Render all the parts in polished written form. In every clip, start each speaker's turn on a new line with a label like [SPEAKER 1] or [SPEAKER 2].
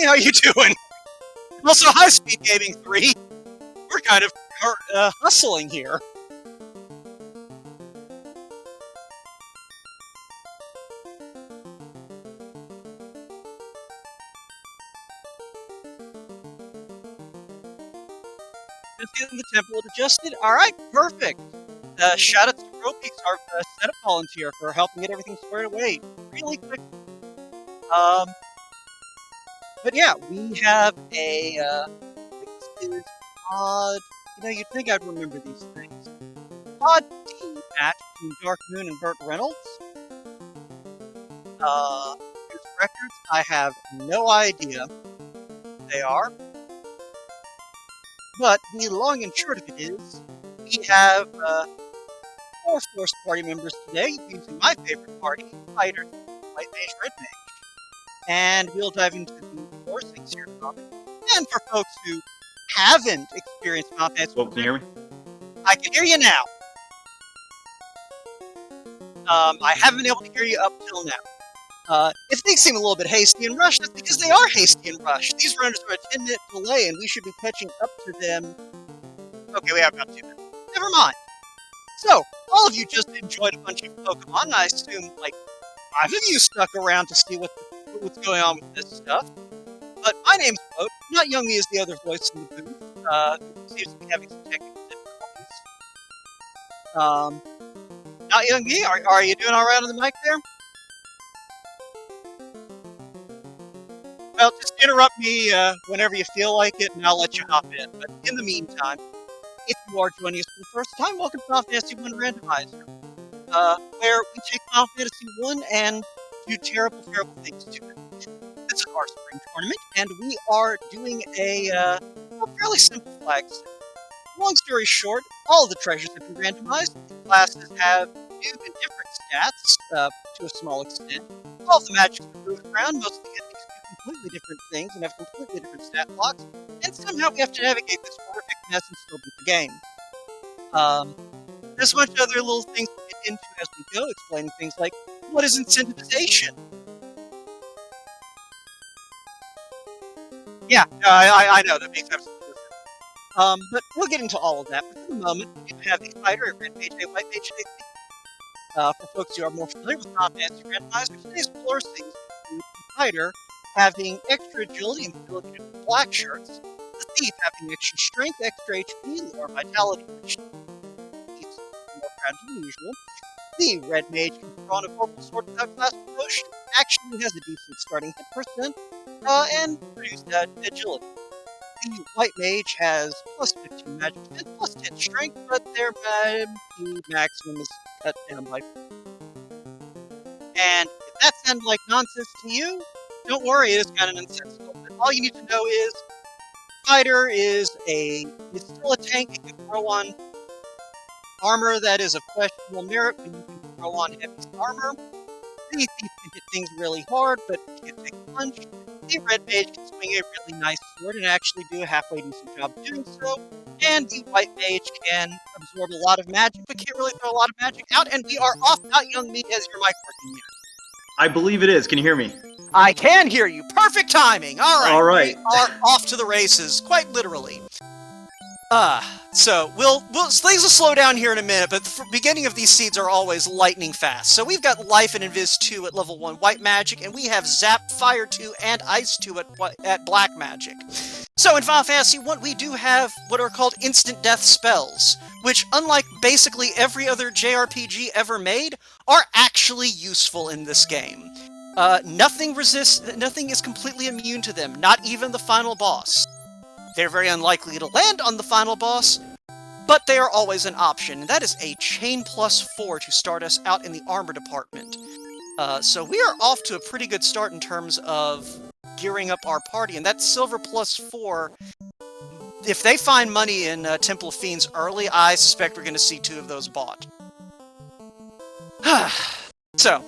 [SPEAKER 1] Hey, how you doing? Also, High Speed Gaming 3. We're kind of hustling here. Just getting the temple adjusted. All right, perfect. Shout out to Ropex, our setup volunteer, for helping get everything squared away really quick. But yeah, we have a, this is odd, you'd think I'd remember these things. Odd D match between Darkmoon and BurtReynoldz. Here's records. I have no idea who they are. But the long and short of it is, we have, 4 Force Party members today, using my favorite party, Fighter, White Mage, Red Mage. And we'll dive into the core things here in a moment. And for folks who haven't experienced Final Fantasy,
[SPEAKER 2] can you hear me?
[SPEAKER 1] I can hear you now. I haven't been able to hear you up till now. If things seem a little bit hasty and rushed, that's because they are hasty and rushed. These runners are a 10-minute delay, and we should be catching up to them. Okay, we have about 2 minutes. Never mind. So, all of you just enjoyed a bunch of Pokemon, and I assume, like, 5 of you stuck around to see what's going on with this stuff. But my name's Boat. Not Young Me is the other voice in the booth. Who seems to be having some technical difficulties. Not Young Me, are you doing alright on the mic there? Well, just interrupt me whenever you feel like it, and I'll let you hop in. But in the meantime, if you are joining us for the first time, welcome to Final Fantasy 1 Randomizer, where we take Final Fantasy 1 and do terrible, terrible things to it. This is our spring tournament, and we are doing a fairly simple flag set. Long story short, all of the treasures have been randomized. The classes have new and different stats, to a small extent. All of the magics are moved around, most of the enemies do completely different things and have completely different stat blocks, and somehow we have to navigate this horrific mess and still beat the game. There's a bunch of other little things to get into as we go, explaining things like, what is incentivization? Yeah, I know, that makes absolutely sense. But we'll get into all of that. But for the moment, we have a fighter, a red mage, a white mage, and a thief. For folks who are more familiar with Final Fantasy Randomizer, today's floor things include the fighter having extra agility and ability to do black shirts, the thief having extra strength, extra HP, or vitality, which is more fragile than usual. The red mage can throw on a corporal sword without class promotion, actually has a decent starting hit percent, and produce agility. The white mage has plus 15 magic defense, plus 10 strength, but their the maximum is cut down by 4. And if that sounds like nonsense to you, don't worry, it is kind of nonsensical. But all you need to know is, fighter is still a tank. It can throw on armor that is of questionable merit, but you can throw on heavy armor. The thief can hit things really hard, but can't take a punch. The red mage can swing a really nice sword and actually do a halfway decent job doing so. And the white mage can absorb a lot of magic, but can't really throw a lot of magic out. And we are off. Not Young Me, as your mic working yet?
[SPEAKER 2] I believe it is. Can you hear me?
[SPEAKER 1] I can hear you. Perfect timing. All right. We are off to the races, quite literally. So things will slow down here in a minute, but the beginning of these seeds are always lightning fast. So we've got Life and Invis 2 at level 1 White Magic, and we have Zap, Fire 2, and Ice 2 at Black Magic. So in Final Fantasy 1, we do have what are called instant death spells, which, unlike basically every other JRPG ever made, are actually useful in this game. Nothing is completely immune to them, not even the final boss. They're very unlikely to land on the final boss, but they are always an option. And that is a chain plus 4 to start us out in the armor department. So we are off to a pretty good start in terms of gearing up our party, and that silver plus 4, if they find money in Temple of Fiends early, I suspect we're going to see 2 of those bought. So,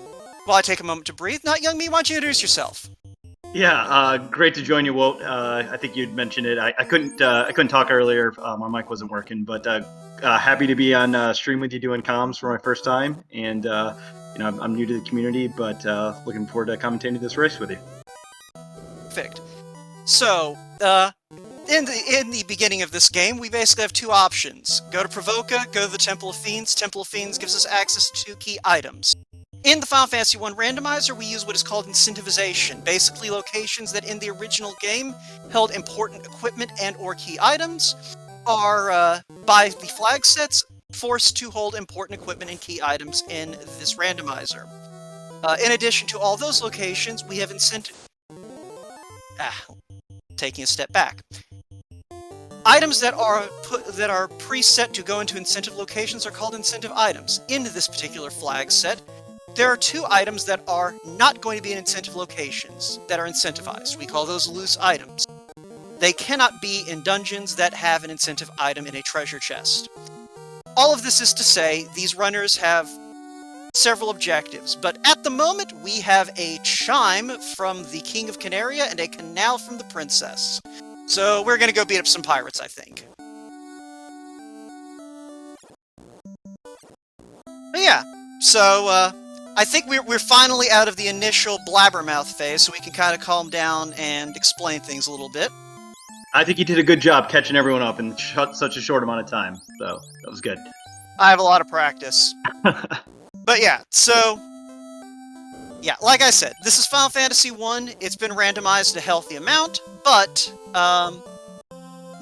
[SPEAKER 1] while I take a moment to breathe, Not Young Me, why don't you introduce yourself?
[SPEAKER 2] Yeah, great to join you, Walt. I think you'd mentioned it. I couldn't talk earlier. My mic wasn't working, but happy to be on stream with you doing comms for my first time. And I'm new to the community, but looking forward to commentating this race with you.
[SPEAKER 1] Perfect. So, in the beginning of this game, we basically have two options. Go to Provoca, go to the Temple of Fiends. Temple of Fiends gives us access to key items. In the Final Fantasy I randomizer, we use what is called incentivization, basically locations that in the original game held important equipment and or key items are, by the flag sets, forced to hold important equipment and key items in this randomizer. In addition to all those locations, we have taking a step back. Items that are preset to go into incentive locations are called incentive items. In this particular flag set, there are two items that are not going to be in incentive locations that are incentivized. We call those loose items. They cannot be in dungeons that have an incentive item in a treasure chest. All of this is to say, these runners have several objectives, but at the moment we have a chime from the King of Canaria and a canal from the Princess. So we're gonna go beat up some pirates, I think. But yeah, so I think we're finally out of the initial blabbermouth phase, so we can kind of calm down and explain things a little bit.
[SPEAKER 2] I think you did a good job catching everyone up in such a short amount of time, so that was good.
[SPEAKER 1] I have a lot of practice. But yeah, so... yeah, like I said, this is Final Fantasy I. It's been randomized a healthy amount, but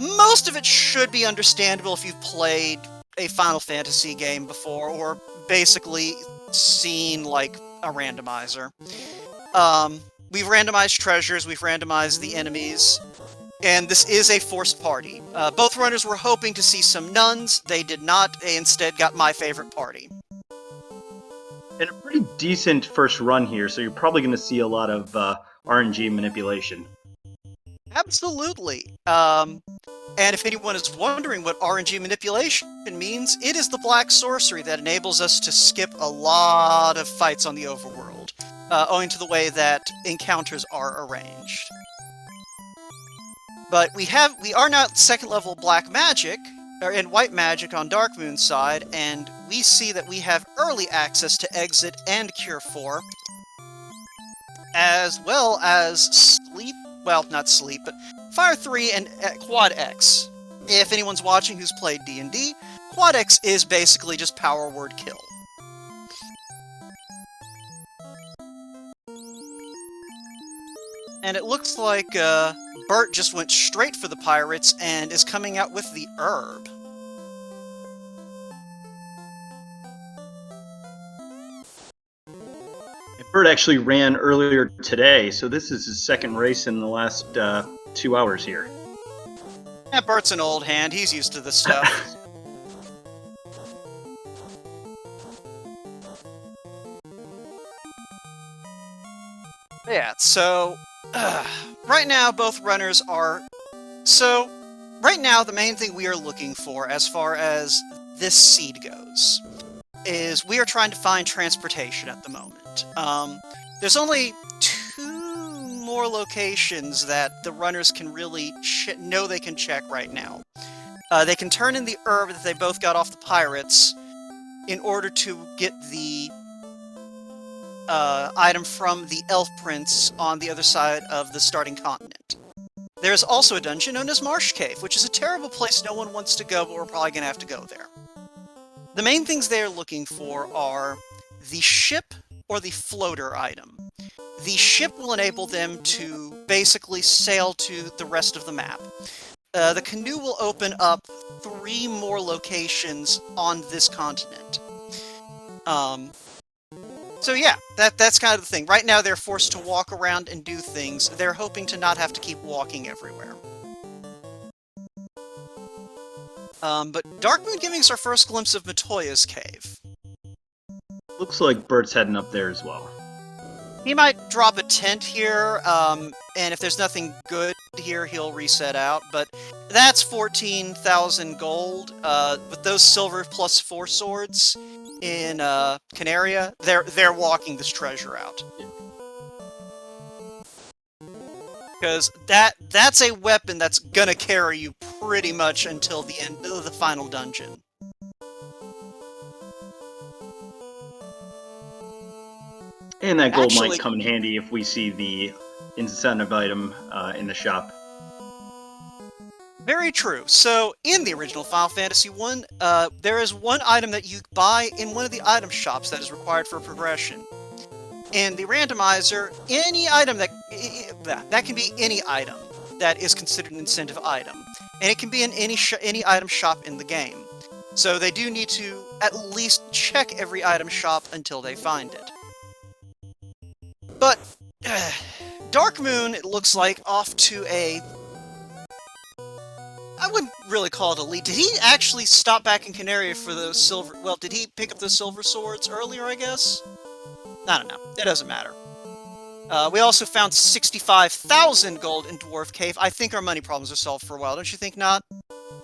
[SPEAKER 1] most of it should be understandable if you've played a Final Fantasy game before, or basically seen, like, a randomizer. We've randomized treasures, we've randomized the enemies, and this is a forced party. Both runners were hoping to see some nuns, they did not, they instead got my favorite party.
[SPEAKER 2] And a pretty decent first run here, so you're probably going to see a lot of RNG manipulation.
[SPEAKER 1] Absolutely. And if anyone is wondering what RNG manipulation means, it is the black sorcery that enables us to skip a lot of fights on the overworld, owing to the way that encounters are arranged. But we are now at second level black magic, or in white magic on Darkmoon's side, and we see that we have early access to Exit and Cure 4, as well as Sleep, well, not Sleep, but Fire 3 and Quad X. If anyone's watching who's played D&D, Quad X is basically just power word kill. And it looks like Burt just went straight for the pirates and is coming out with the herb.
[SPEAKER 2] Burt actually ran earlier today, so this is his second race in the last 2 hours here.
[SPEAKER 1] Yeah, Burt's an old hand. He's used to this stuff. Yeah, so... right now, both runners are... So, right now, the main thing we are looking for, as far as this seed goes, is we are trying to find transportation at the moment. There's only 2 more locations that the runners can really know they can check right now. They can turn in the herb that they both got off the pirates in order to get the item from the Elf Prince on the other side of the starting continent. There's also a dungeon known as Marsh Cave, which is a terrible place no one wants to go, but we're probably going to have to go there. The main things they're looking for are the ship or the floater item. The ship will enable them to basically sail to the rest of the map. The canoe will open up 3 more locations on this continent. So yeah, that's kind of the thing. Right now they're forced to walk around and do things. They're hoping to not have to keep walking everywhere. But Darkmoon giving us our first glimpse of Matoya's cave.
[SPEAKER 2] Looks like Burt's heading up there as well.
[SPEAKER 1] He might drop a tent here, and if there's nothing good here, he'll reset out, but that's 14,000 gold. With those silver plus 4 swords in Canaria, they're walking this treasure out. Because that's a weapon that's gonna carry you pretty much until the end of the final dungeon.
[SPEAKER 2] And that gold might come in handy if we see the incentive item in the shop.
[SPEAKER 1] Very true. So, in the original Final Fantasy 1, there is one item that you buy in one of the item shops that is required for progression. In the randomizer, any item that can be any item that is considered an incentive item, and it can be in any item shop in the game. So they do need to at least check every item shop until they find it. But Darkmoon, it looks like, off to a... I wouldn't really call it a lead. Did he actually stop back in Canaria for those silver... Well, did he pick up those silver swords earlier, I guess? I don't know. It doesn't matter. We also found 65,000 gold in Dwarf Cave. I think our money problems are solved for a while. Don't you think not?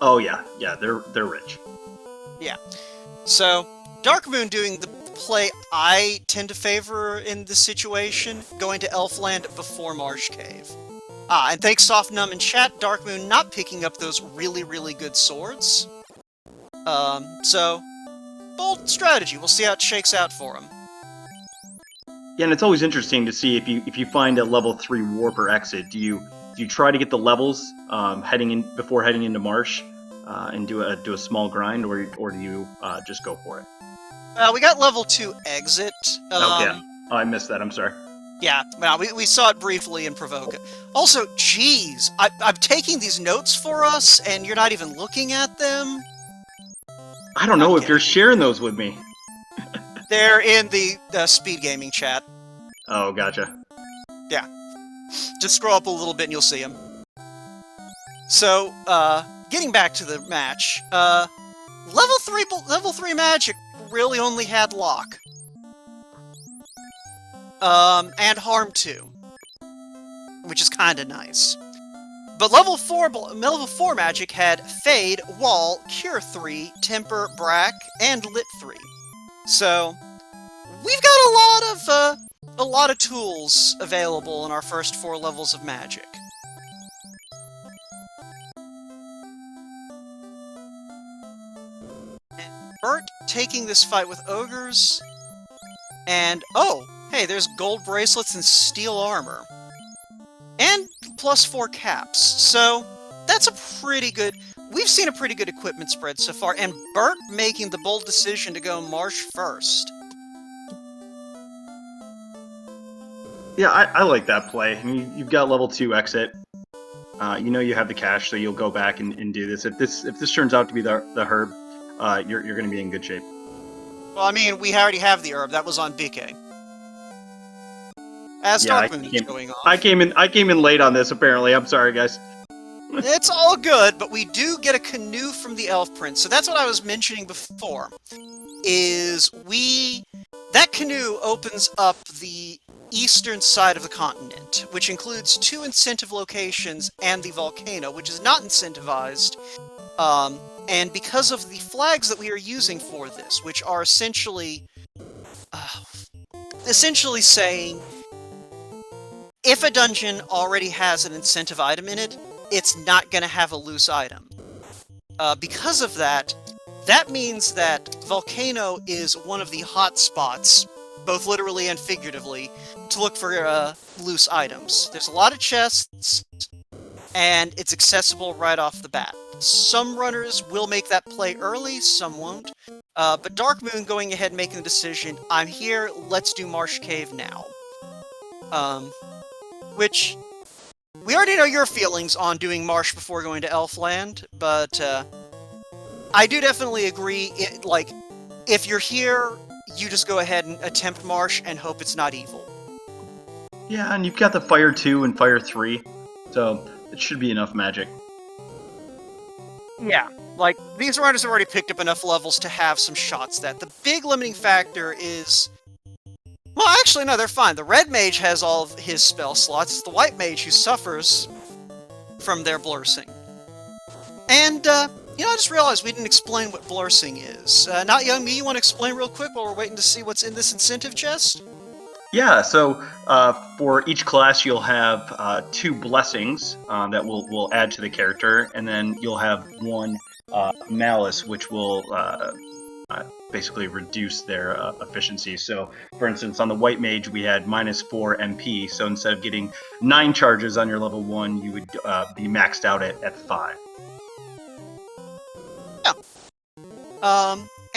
[SPEAKER 2] Oh yeah, they're rich.
[SPEAKER 1] Yeah. So, Darkmoon doing the play I tend to favor in this situation, going to Elfland before Marsh Cave. And thanks Soft Numb in chat, Darkmoon not picking up those really, really good swords. So, bold strategy. We'll see how it shakes out for him.
[SPEAKER 2] Yeah, and it's always interesting to see if you find a level 3 warp or exit. Do you try to get the levels before heading into Marsh and do a small grind, or do you just go for it?
[SPEAKER 1] We got level 2 exit.
[SPEAKER 2] Okay. Oh, I missed that. I'm sorry.
[SPEAKER 1] Yeah, well, we saw it briefly in Provoke. Also, geez, I'm taking these notes for us, and you're not even looking at them?
[SPEAKER 2] I don't know if you're sharing those with me.
[SPEAKER 1] They're in the speed gaming chat.
[SPEAKER 2] Oh, gotcha.
[SPEAKER 1] Yeah. Just scroll up a little bit and you'll see them. So, getting back to the match, level 3 magic really only had lock. And harm 2. Which is kinda nice. But level 4 magic had Fade, Wall, Cure 3, Temper, Brack, and Lit 3. So, we've got a lot of tools available in our first 4 levels of magic. And Burt taking this fight with ogres, and oh, hey, there's gold bracelets and steel armor. And +4 caps, so that's a pretty good... We've seen a pretty good equipment spread so far, and Burt making the bold decision to go Marsh first.
[SPEAKER 2] Yeah, I like that play. I mean, you've got level 2 exit. You know you have the cash, so you'll go back and do this. If this turns out to be the herb, you're going to be in good shape.
[SPEAKER 1] Well, I mean, we already have the herb. That was on BK. As Darkmoon is going on.
[SPEAKER 2] I came in late on this. Apparently, I'm sorry, guys.
[SPEAKER 1] It's all good, but we do get a canoe from the Elf Prince. So that's what I was mentioning before. That canoe opens up the eastern side of the continent, which includes 2 incentive locations and the volcano, which is not incentivized. And because of the flags that we are using for this, which are essentially saying, if a dungeon already has an incentive item in it, it's not going to have a loose item. Because of that, that means that Volcano is one of the hot spots, both literally and figuratively, to look for loose items. There's a lot of chests, and it's accessible right off the bat. Some runners will make that play early, some won't. But Darkmoon going ahead and making the decision, I'm here, let's do Marsh Cave now. Which, we already know your feelings on doing Marsh before going to Elfland, but I do definitely agree, if you're here, you just go ahead and attempt Marsh and hope it's not evil.
[SPEAKER 2] Yeah, and you've got the Fire 2 and Fire 3, so it should be enough magic.
[SPEAKER 1] Yeah, these runners have already picked up enough levels to have some shots that. The big limiting factor is... Well, actually, no, they're fine. The red mage has all of his spell slots. It's the white mage who suffers from their blursing. And, I just realized we didn't explain what blursing is. Not Young Me, you want to explain real quick while we're waiting to see what's in this incentive chest?
[SPEAKER 2] Yeah, so for each class you'll have 2 blessings that will add to the character, and then you'll have 1 malice, which will basically reduce their efficiency. So, for instance, on the white mage, we had -4 MP. So instead of getting 9 charges on your level 1, you would be maxed out at 5.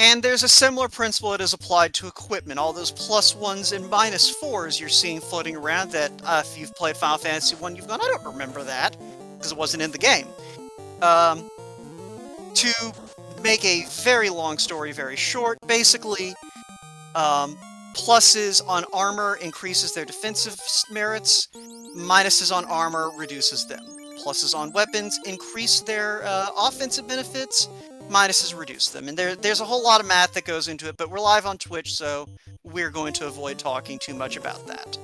[SPEAKER 1] And there's a similar principle that is applied to equipment. All those +1s and -4s you're seeing floating around that, if you've played Final Fantasy 1, you've gone, I don't remember that, because it wasn't in the game. To make a very long story very short, basically, pluses on armor increases their defensive merits, minuses on armor reduces them. Pluses on weapons increase their offensive benefits, minuses reduce them. And there's a whole lot of math that goes into it, but we're live on Twitch, so we're going to avoid talking too much about that.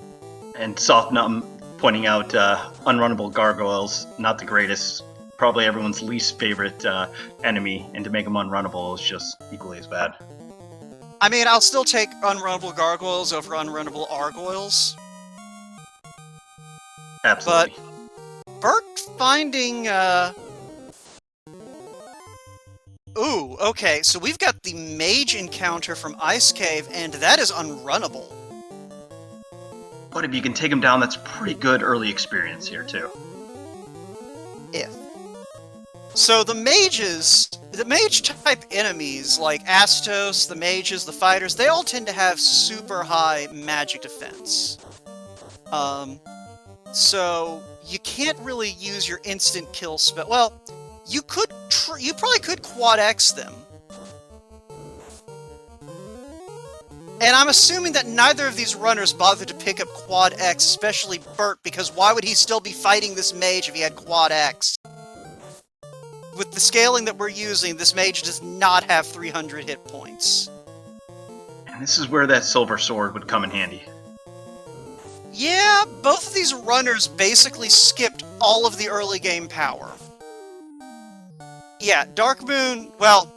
[SPEAKER 2] And Softnum pointing out unrunnable gargoyles, not the greatest, probably everyone's least favorite enemy, and to make them unrunnable is just equally as bad.
[SPEAKER 1] I mean, I'll still take unrunnable gargoyles over unrunnable argoyles.
[SPEAKER 2] Absolutely.
[SPEAKER 1] But Burt finding... Ooh, okay, so we've got the mage encounter from Ice Cave, and that is unrunnable.
[SPEAKER 2] But if you can take him down, that's pretty good early experience here, too.
[SPEAKER 1] If. So the mage-type enemies, like Astos, the mages, the fighters, they all tend to have super high magic defense. So you can't really use your instant kill spell. Well, you probably could quad X them. And I'm assuming that neither of these runners bothered to pick up quad X, especially Burt, because why would he still be fighting this mage if he had quad X? With the scaling that we're using, this mage does not have 300 hit points.
[SPEAKER 2] And this is where that silver sword would come in handy.
[SPEAKER 1] Yeah, both of these runners basically skipped all of the early game power. Yeah, Darkmoon, well,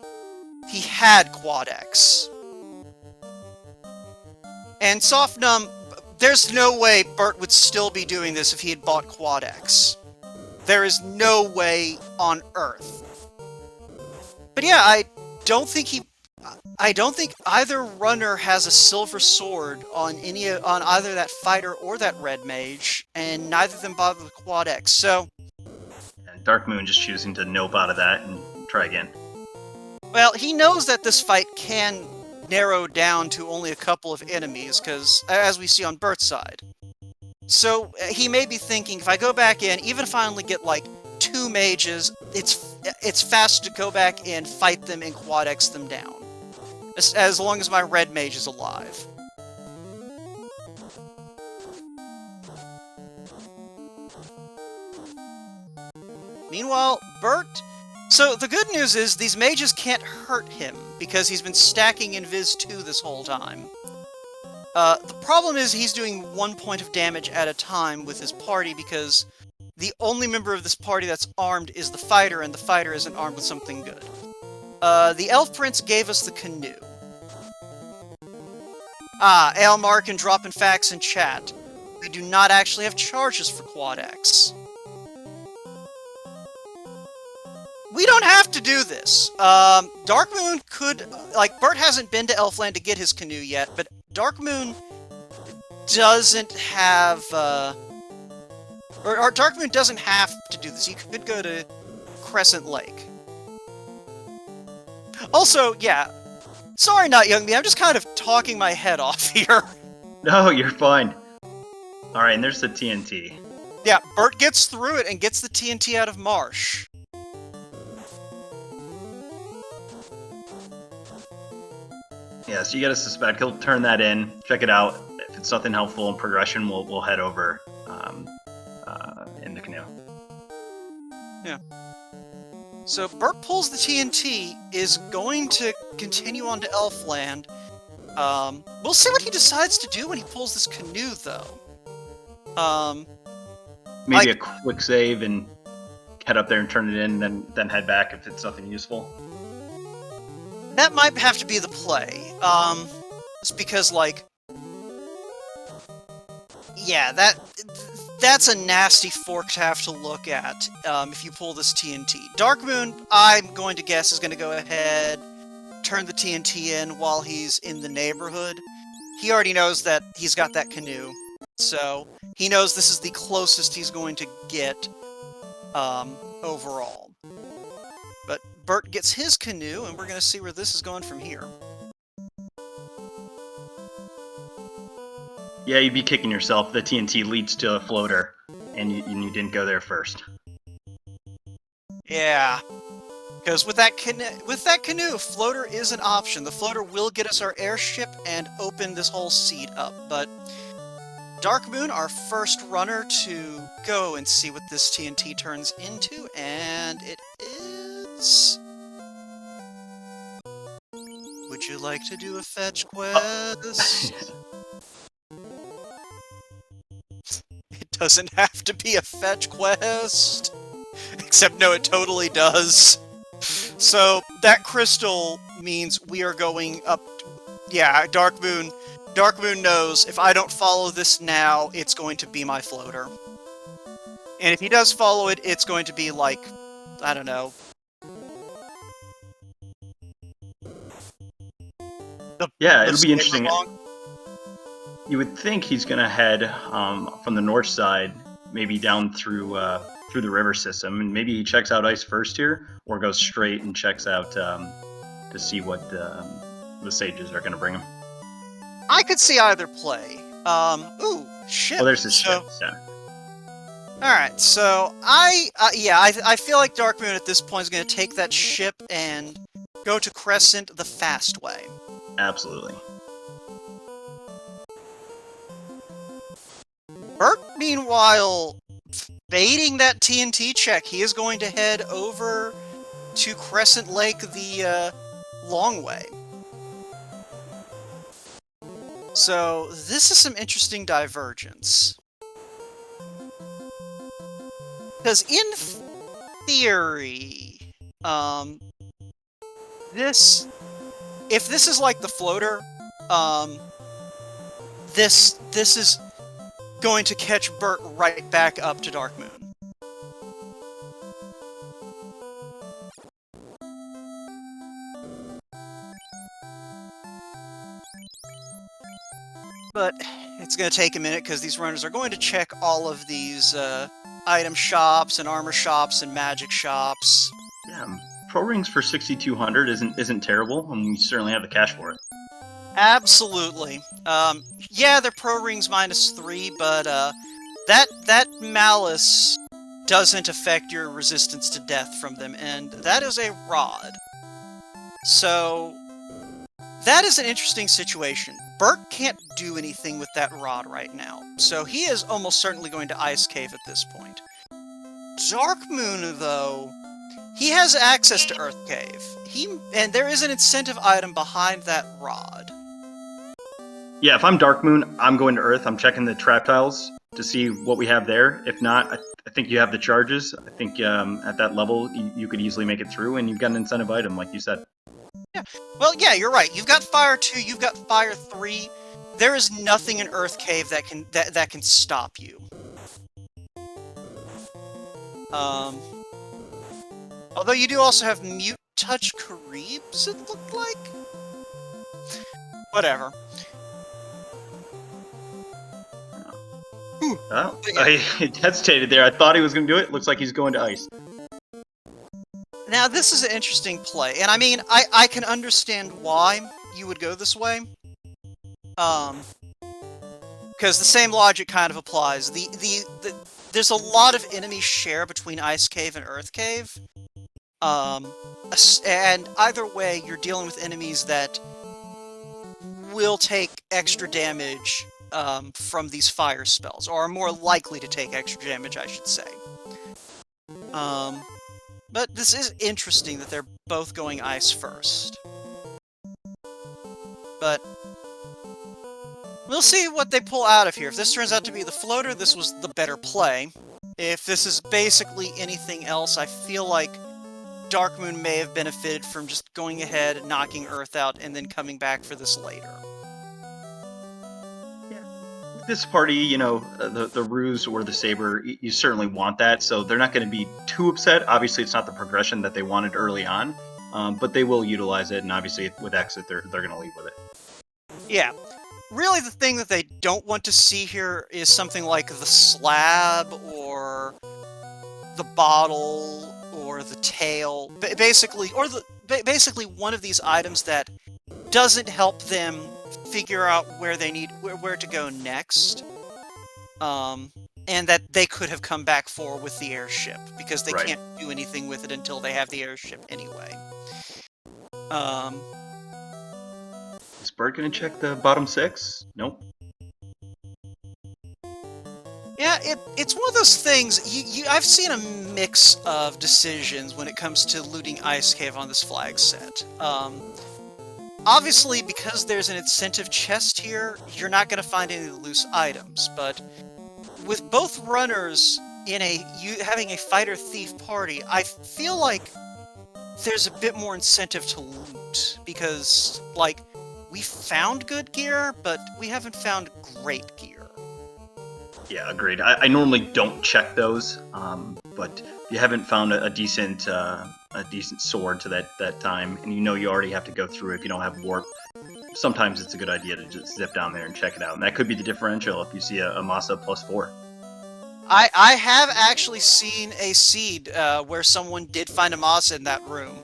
[SPEAKER 1] he had Quad X. And Softnum, there's no way Burt would still be doing this if he had bought Quad X. There is no way on Earth. But yeah, I don't think either runner has a silver sword on either that fighter or that red mage, and neither of them bother with Quad X, so...
[SPEAKER 2] And Darkmoon just choosing to nope out of that and try again.
[SPEAKER 1] Well, he knows that this fight can narrow down to only a couple of enemies, because, as we see on Burt's side. So, he may be thinking, if I go back in, even if I only get, like, 2 mages, it's fast to go back in, fight them, and Quad X them down. As long as my red mage is alive. Meanwhile, Burt... So, the good news is, these mages can't hurt him, because he's been stacking Invis 2 this whole time. The problem is he's doing 1 point of damage at a time with his party, because the only member of this party that's armed is the fighter, and the fighter isn't armed with something good. The Elf Prince gave us the canoe. Ah, Aelmark and dropping facts in chat. We do not actually have charges for Quad X. We don't have to do this. Darkmoon could... Like, Burt hasn't been to Elfland to get his canoe yet, but Darkmoon doesn't have... Or Darkmoon doesn't have to do this. He could go to Crescent Lake. Also, yeah... Sorry, Not Young Me, I'm just kind of talking my head off here.
[SPEAKER 2] No, you're fine. Alright, and there's the TNT.
[SPEAKER 1] Yeah, Burt gets through it and gets the TNT out of Marsh.
[SPEAKER 2] Yeah, so you gotta suspect he'll turn that in, check it out. If it's something helpful in progression, we'll head over in the canoe.
[SPEAKER 1] Yeah. So Burt pulls the TNT, is going to continue on to Elfland. We'll see what he decides to do when he pulls this canoe, though.
[SPEAKER 2] Maybe a quick save and head up there and turn it in, then head back if it's something useful.
[SPEAKER 1] That might have to be the play. It's because, like... Yeah, that's a nasty fork to have to look at, if you pull this TNT. Darkmoon, I'm going to guess, is going to go ahead, turn the TNT in while he's in the neighborhood. He already knows that he's got that canoe, so he knows this is the closest he's going to get overall. But Burt gets his canoe, and we're going to see where this is going from here.
[SPEAKER 2] Yeah, you'd be kicking yourself. The TNT leads to a floater, and you didn't go there first.
[SPEAKER 1] Yeah, because with that canoe, floater is an option. The floater will get us our airship and open this whole seed up. But Darkmoon, our first runner to go and see what this TNT turns into, and it is... Would you like to do a fetch quest? It doesn't have to be a fetch quest. Except, no, it totally does. So, that crystal means we are going up... Yeah, Darkmoon knows if I don't follow this now, it's going to be my floater. And if he does follow it, it's going to be like... I don't know...
[SPEAKER 2] Yeah, it'll be interesting. You would think he's going to head from the north side, maybe down through the river system, and maybe he checks out ice first here, or goes straight and checks out to see what the sages are going to bring him.
[SPEAKER 1] I could see either play. Ooh, ship.
[SPEAKER 2] Oh, there's his ship. Yeah.
[SPEAKER 1] Alright, so I feel like Darkmoon at this point is going to take that ship and go to Crescent the fast way.
[SPEAKER 2] Absolutely.
[SPEAKER 1] Burt, meanwhile, baiting that TNT check, he is going to head over to Crescent Lake the long way. So, this is some interesting divergence. Because in theory, if this is like the floater, this is going to catch Burt right back up to Darkmoon. But it's going to take a minute because these runners are going to check all of these item shops and armor shops and magic shops.
[SPEAKER 2] Yeah, pro rings for 6,200 isn't terrible, and we certainly have the cash for it.
[SPEAKER 1] Absolutely. Yeah, they're pro rings -3, but that malice doesn't affect your resistance to death from them, and that is a rod. So that is an interesting situation. Burt can't do anything with that rod right now, so he is almost certainly going to Ice Cave at this point. Darkmoon, though, he has access to Earth Cave. And there is an incentive item behind that rod.
[SPEAKER 2] Yeah, if I'm Darkmoon, I'm going to Earth. I'm checking the trap tiles to see what we have there. If not, I think you have the charges. I think at that level, you could easily make it through, and you've got an incentive item, like you said.
[SPEAKER 1] Yeah, well, yeah, you're right. You've got Fire 2, you've got Fire 3. There is nothing in Earth Cave that can stop you. Although you do also have Mute Touch Kareebs, it looked like? Whatever.
[SPEAKER 2] Oh, I hesitated there. I thought he was going to do it. Looks like he's going to ice.
[SPEAKER 1] Now, this is an interesting play, and I mean, I can understand why you would go this way. Because the same logic kind of applies. There's a lot of enemy share between Ice Cave and Earth Cave. And either way, you're dealing with enemies that will take extra damage from these fire spells, or are more likely to take extra damage, I should say. But this is interesting that they're both going ice first. But we'll see what they pull out of here. If this turns out to be the floater, this was the better play. If this is basically anything else, I feel like Darkmoon may have benefited from just going ahead, knocking Earth out, and then coming back for this later.
[SPEAKER 2] This party, you know, the ruse or the saber, you certainly want that, so they're not going to be too upset. Obviously, it's not the progression that they wanted early on, but they will utilize it, and obviously with exit, they're going to leave with it.
[SPEAKER 1] Yeah. Really, the thing that they don't want to see here is something like the slab, or the bottle, or the tail. Basically, or basically one of these items that doesn't help them figure out where to go next. And that they could have come back for with the airship, because they can't do anything with it until they have the airship anyway.
[SPEAKER 2] Is Burt gonna check the bottom 6? Nope.
[SPEAKER 1] Yeah, it's one of those things. I've seen a mix of decisions when it comes to looting Ice Cave on this flag set. Obviously, because there's an incentive chest here, you're not going to find any loose items, but with both runners having a fighter-thief party, I feel like there's a bit more incentive to loot, because, like, we found good gear, but we haven't found great gear.
[SPEAKER 2] Yeah, agreed. I normally don't check those, but if you haven't found a decent sword to that time, and you already have to go through it if you don't have warp, sometimes it's a good idea to just zip down there and check it out. And that could be the differential if you see a Masa +4.
[SPEAKER 1] I have actually seen a seed where someone did find a Masa in that room.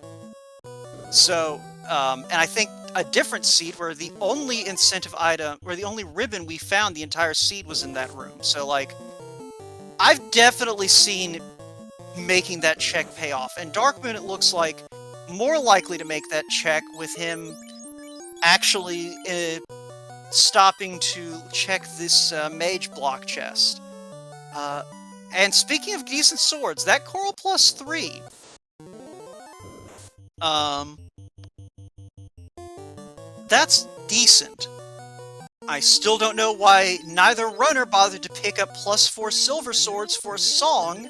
[SPEAKER 1] So, and I think a different seed where the only incentive item, where the only ribbon we found, the entire seed was in that room. So, like, I've definitely seen making that check pay off. And Darkmoon, it looks like, more likely to make that check with him actually stopping to check this mage block chest. And speaking of decent swords, that Coral +3, that's decent. I still don't know why neither runner bothered to pick up +4 silver swords for a song.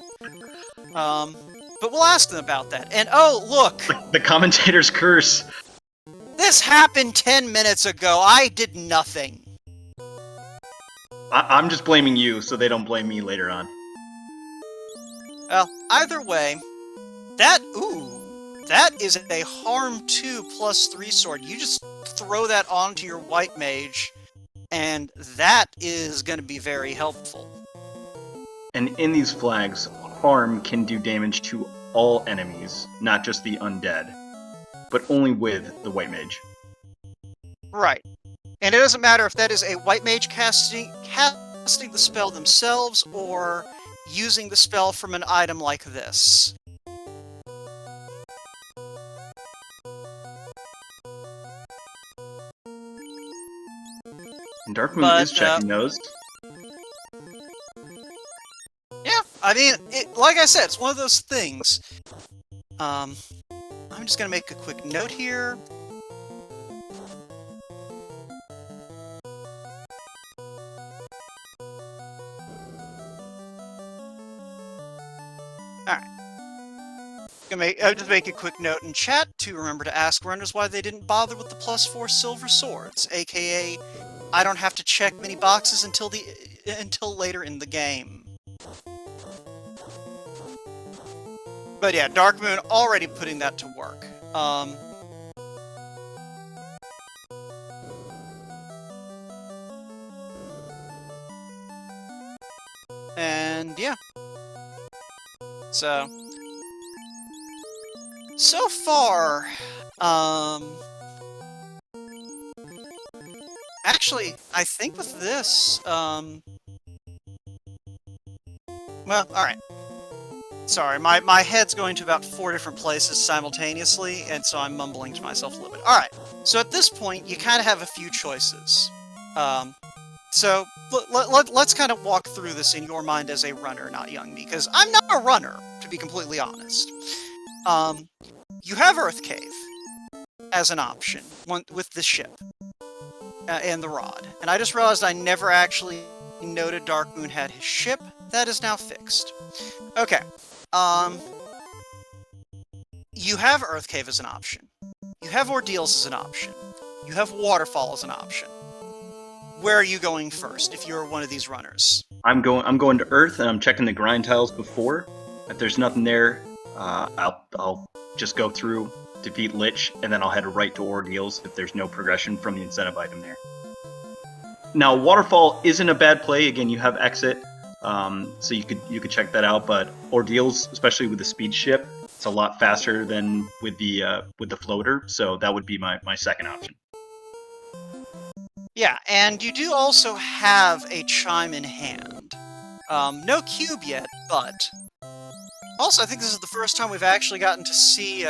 [SPEAKER 1] But we'll ask them about that. And oh, look!
[SPEAKER 2] The commentator's curse.
[SPEAKER 1] This happened 10 minutes ago. I did nothing.
[SPEAKER 2] I'm just blaming you, so they don't blame me later on.
[SPEAKER 1] Well, either way, that is a Harm 2 +3 sword. You just throw that onto your white mage, and that is going to be very helpful.
[SPEAKER 2] And in these flags, harm can do damage to all enemies, not just the undead, but only with the white mage.
[SPEAKER 1] Right. And it doesn't matter if that is a white mage casting the spell themselves, or using the spell from an item like this.
[SPEAKER 2] And Darkmoon is checking those.
[SPEAKER 1] Yeah, I mean, like I said, it's one of those things. I'm just gonna make a quick note here. Alright. I'll just make a quick note in chat to remember to ask runners why they didn't bother with the +4 silver swords, aka I don't have to check many boxes until later in the game. But yeah, Darkmoon already putting that to work. And yeah. So far, actually, I think with this, well, alright. Sorry, my head's going to about 4 different places simultaneously, and so I'm mumbling to myself a little bit. Alright, so at this point, you kind of have a few choices. So, let's kind of walk through this in your mind as a runner, not young me, because I'm not a runner, to be completely honest. You have Earth Cave as an option with the ship and the rod. And I just realized I never actually noted Darkmoon had his ship. That is now fixed. Okay. You have Earth Cave as an option. You have Ordeals as an option. You have Waterfall as an option. Where are you going first if you're one of these runners?
[SPEAKER 2] I'm going to Earth, and I'm checking the grind tiles before. If there's nothing there, I'll just go through, defeat Lich, and then I'll head right to Ordeals if there's no progression from the incentive item there. Now, Waterfall isn't a bad play. Again, you have exit, so you could check that out. But Ordeals, especially with the speed ship, it's a lot faster than with the floater. So that would be my second option.
[SPEAKER 1] Yeah, and you do also have a chime in hand. No cube yet, but also I think this is the first time we've actually gotten to see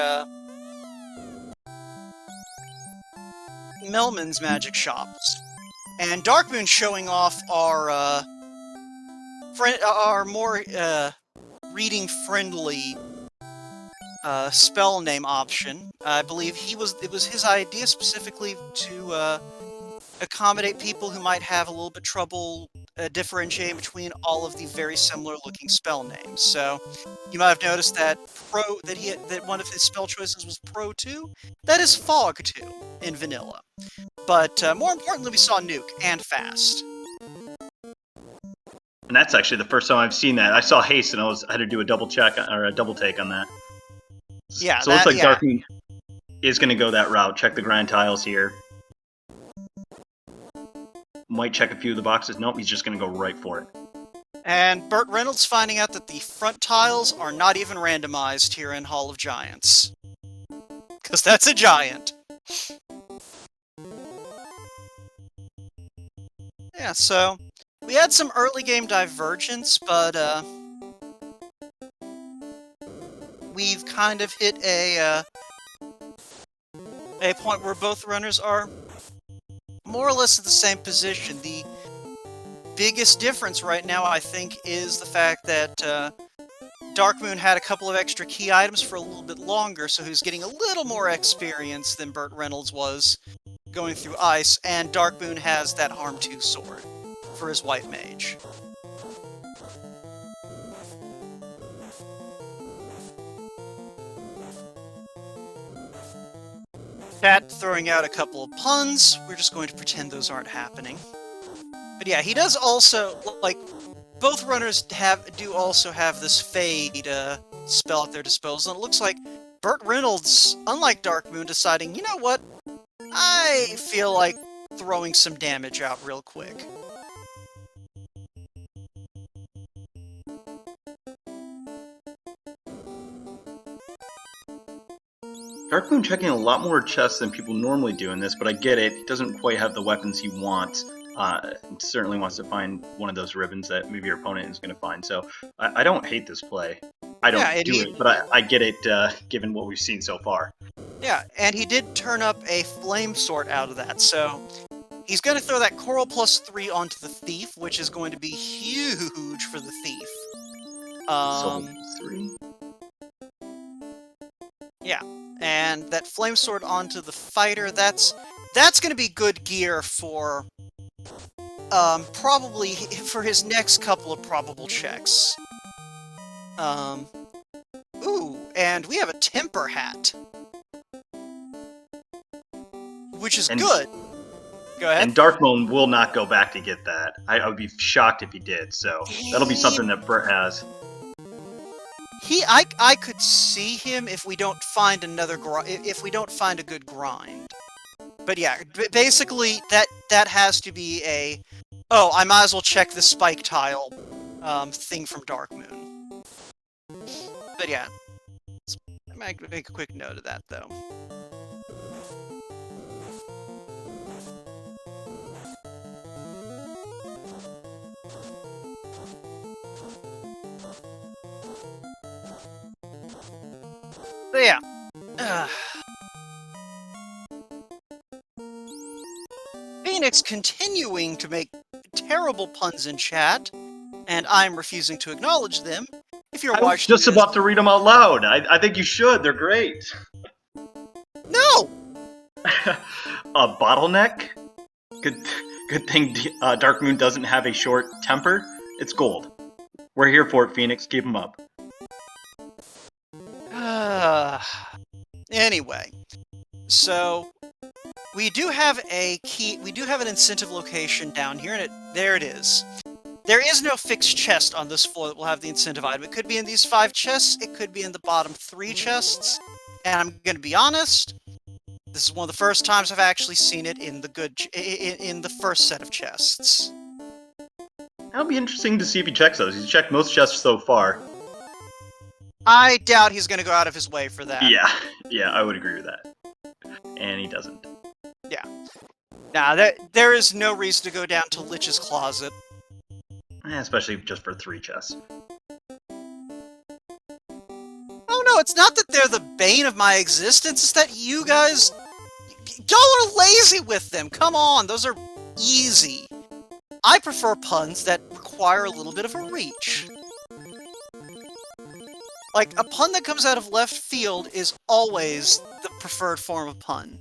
[SPEAKER 1] Melman's magic shops. And Darkmoon showing off our more reading-friendly spell name option. I believe it was his idea specifically to accommodate people who might have a little bit trouble differentiating between all of the very similar-looking spell names. So you might have noticed that that one of his spell choices was Pro 2. That is Fog 2 in vanilla. But more importantly, we saw Nuke and Fast.
[SPEAKER 2] And that's actually the first time I've seen that. I saw Haste, and I had to do a double check or a double take on that.
[SPEAKER 1] Yeah,
[SPEAKER 2] so it looks like Darkmoon is going to go that route. Check the grind tiles here. Might check a few of the boxes. Nope, he's just going to go right for it.
[SPEAKER 1] And BurtReynoldz finding out that the front tiles are not even randomized here in Hall of Giants. Because that's a giant. Yeah, so we had some early game divergence, but we've kind of hit a point where both runners are more or less at the same position. The biggest difference right now, I think, is the fact that Darkmoon had a couple of extra key items for a little bit longer, so he's getting a little more experience than BurtReynoldz was going through Ice, and Darkmoon has that Harm 2 sword for his White Mage. Chat throwing out a couple of puns. We're just going to pretend those aren't happening. But yeah, he does also, like, both runners do also have this Fade spell at their disposal, and it looks like BurtReynoldz, unlike Darkmoon, deciding, you know what, I feel like throwing some damage out real quick.
[SPEAKER 2] Darkmoon checking a lot more chests than people normally do in this, but I get it. He doesn't quite have the weapons he wants. Certainly wants to find one of those ribbons that maybe your opponent is going to find. So I don't hate this play. I don't do it, but I get it given what we've seen so far.
[SPEAKER 1] Yeah, and he did turn up a Flame Sword out of that, so he's going to throw that Coral +3 onto the Thief, which is going to be huge for the Thief.
[SPEAKER 2] So 3?
[SPEAKER 1] Yeah, and that Flame Sword onto the Fighter, that's going to be good gear for probably for his next couple of probable checks. Ooh, and we have a Temper Hat. Which is good. Go ahead.
[SPEAKER 2] And Darkmoon will not go back to get that. I would be shocked if he did, so that'll be something that Burt has.
[SPEAKER 1] I could see him if we don't find if we don't find a good grind. But yeah, basically that has to be a I might as well check the spike tile thing from Darkmoon. But yeah, I might make a quick note of that though. So yeah. Phoenix continuing to make terrible puns in chat, and I'm refusing to acknowledge them. If you're watching,
[SPEAKER 2] I was just about to read them out loud. I think you should. They're great.
[SPEAKER 1] No.
[SPEAKER 2] A bottleneck. Good thing Darkmoon doesn't have a short temper. It's gold. We're here for it, Phoenix. Keep them up.
[SPEAKER 1] Anyway, so we do have a key. We do have an incentive location down here, and there it is. There is no fixed chest on this floor that will have the incentive item. It could be in these 5 chests, it could be in the bottom 3 chests, and I'm gonna be honest, this is one of the first times I've actually seen it in the first set of chests.
[SPEAKER 2] That'll be interesting to see if he checks those. He's checked most chests so far.
[SPEAKER 1] I doubt he's gonna go out of his way for that.
[SPEAKER 2] Yeah, I would agree with that. And he doesn't.
[SPEAKER 1] Yeah. Nah, there is no reason to go down to Lich's closet.
[SPEAKER 2] Especially just for 3 chests.
[SPEAKER 1] Oh no, it's not that they're the bane of my existence, it's that you guys... Y'all are lazy with them! Come on, those are easy. I prefer puns that require a little bit of a reach. Like, a pun that comes out of left field is always the preferred form of pun.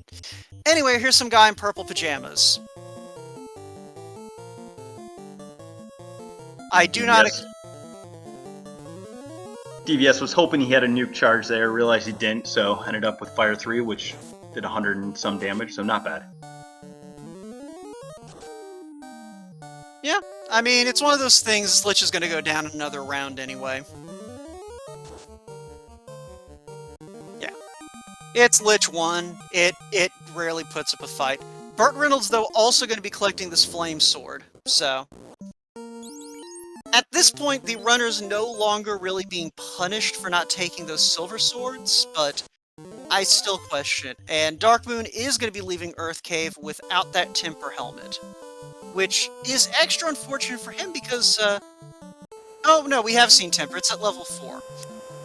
[SPEAKER 1] Anyway, here's some guy in purple pajamas. I do not...
[SPEAKER 2] DVS was hoping he had a nuke charge there, realized he didn't, so ended up with Fire 3, which did 100 and some damage, so not bad.
[SPEAKER 1] Yeah, I mean, it's one of those things, Lich is going to go down another round anyway. Yeah. It's Lich 1. It rarely puts up a fight. BurtReynoldz, though, also going to be collecting this flame sword, so... At this point, the runner's no longer really being punished for not taking those silver swords, but I still question it. And Darkmoon is going to be leaving Earth Cave without that temper helmet, which is extra unfortunate for him because, oh no, we have seen temper, it's at level 4.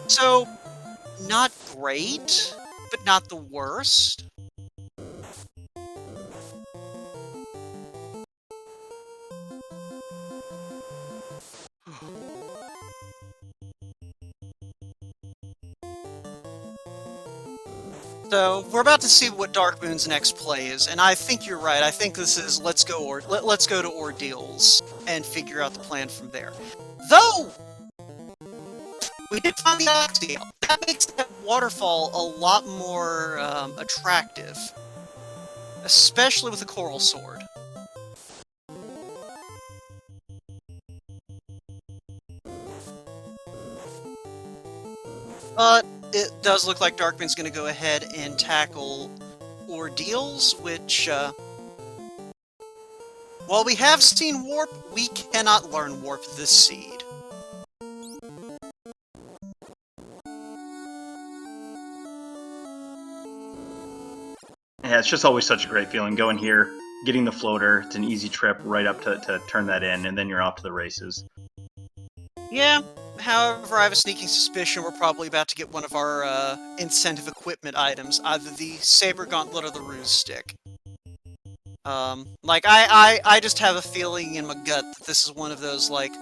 [SPEAKER 1] So, not great, but not the worst. So, we're about to see what Darkmoon's next play is, and I think you're right. I think this is let's go to Ordeals and figure out the plan from there. Though we did find the Oxyale. That makes that waterfall a lot more attractive, especially with the Coral Sword. But it does look like Darkmoon's going to go ahead and tackle Ordeals, which, while we have seen Warp, we cannot learn Warp this seed.
[SPEAKER 2] Yeah, it's just always such a great feeling going here, getting the floater. It's an easy trip right up to turn that in, and then you're off to the races.
[SPEAKER 1] Yeah. However, I have a sneaking suspicion we're probably about to get one of our incentive equipment items, either the Saber Gauntlet or the Ruse Stick. Like, I just have a feeling in my gut that this is one of those, like,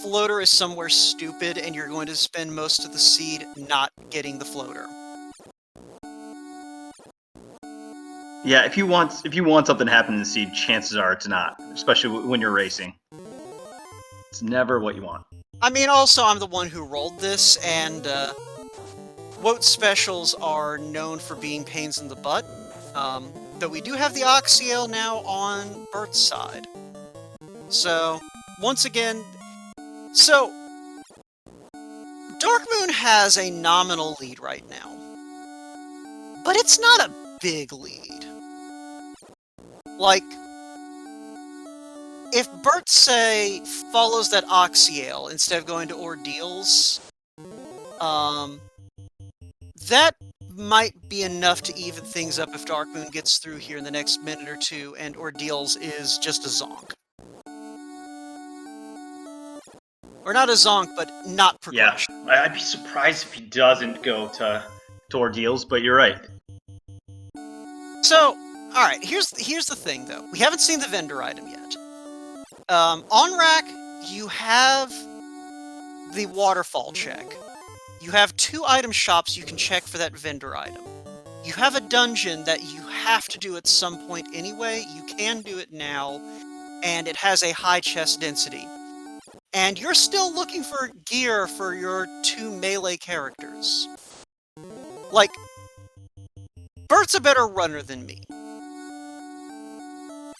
[SPEAKER 1] floater is somewhere stupid and you're going to spend most of the seed not getting the floater.
[SPEAKER 2] Yeah, if you want something to happen in the seed, chances are it's not, especially when you're racing. It's never what you want.
[SPEAKER 1] I mean, also, I'm the one who rolled this, and Woat specials are known for being pains in the butt. Though we do have the Oxyale now on Burt's side. So, once again... So, Darkmoon has a nominal lead right now. But it's not a big lead. Like... If Burt, say, follows that Oxyale instead of going to Ordeals, that might be enough to even things up if Darkmoon gets through here in the next minute or two and Ordeals is just a zonk. Or not a zonk, but not progression.
[SPEAKER 2] Yeah, I'd be surprised if he doesn't go to Ordeals, but you're right.
[SPEAKER 1] So, alright, here's the thing, though. We haven't seen the vendor item yet. On rack, you have the waterfall check. You have 2 item shops you can check for that vendor item. You have a dungeon that you have to do at some point anyway. You can do it now, and it has a high chest density. And you're still looking for gear for your 2 melee characters. Like, Bert's a better runner than me.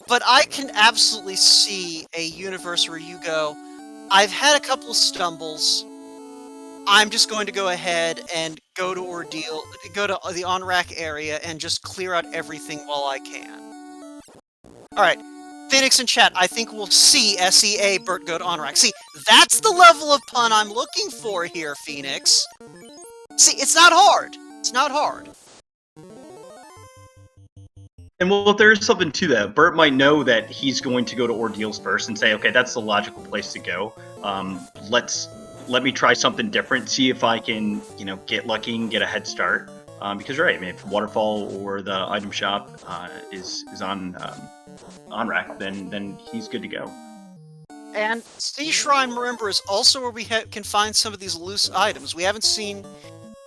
[SPEAKER 1] But I can absolutely see a universe where you go, I've had a couple of stumbles. I'm just going to go ahead and go to the on-rack area and just clear out everything while I can. Alright, Phoenix in chat, I think we'll see SEA Burt go to on-rack. See, that's the level of pun I'm looking for here, Phoenix. See, it's not hard. It's not hard.
[SPEAKER 2] And well, there's something to that. Burt might know that he's going to go to Ordeals first and say, okay, that's the logical place to go. Let me try something different, see if I can, get lucky and get a head start. Because you're right, I mean, if Waterfall or the item shop is on rack, then he's good to go.
[SPEAKER 1] And Sea Shrine, remember, is also where we can find some of these loose items. We haven't seen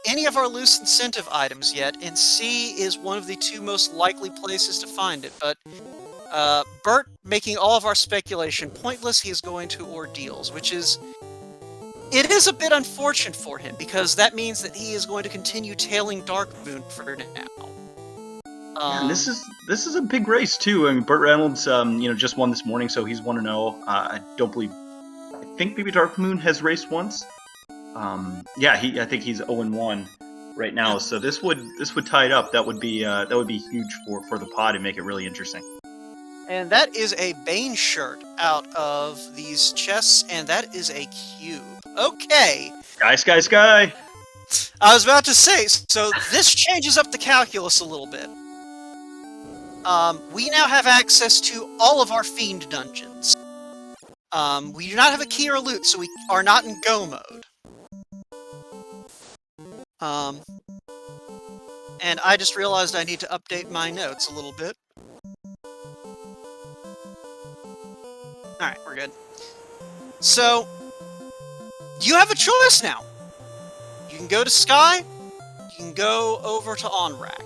[SPEAKER 1] any of our loose incentive items yet, and C is one of the two most likely places to find it. But Burt, making all of our speculation pointless, he is going to Ordeals, which is... It is a bit unfortunate for him, because that means that he is going to continue tailing Darkmoon for now.
[SPEAKER 2] Yeah, this is a big race too. I mean, BurtReynoldz, just won this morning, so he's 1-0. I think maybe Darkmoon has raced once. I think he's 0-1 right now. So this would tie it up. That would be huge for the pod and make it really interesting.
[SPEAKER 1] And that is a Bane shirt out of these chests, and that is a cube. Okay.
[SPEAKER 2] Sky.
[SPEAKER 1] I was about to say, so this changes up the calculus a little bit. We now have access to all of our Fiend dungeons. We do not have a key or loot, so we are not in go mode. And I just realized I need to update my notes a little bit. Alright, we're good. So, you have a choice now. You can go to Sky, you can go over to On-Rack.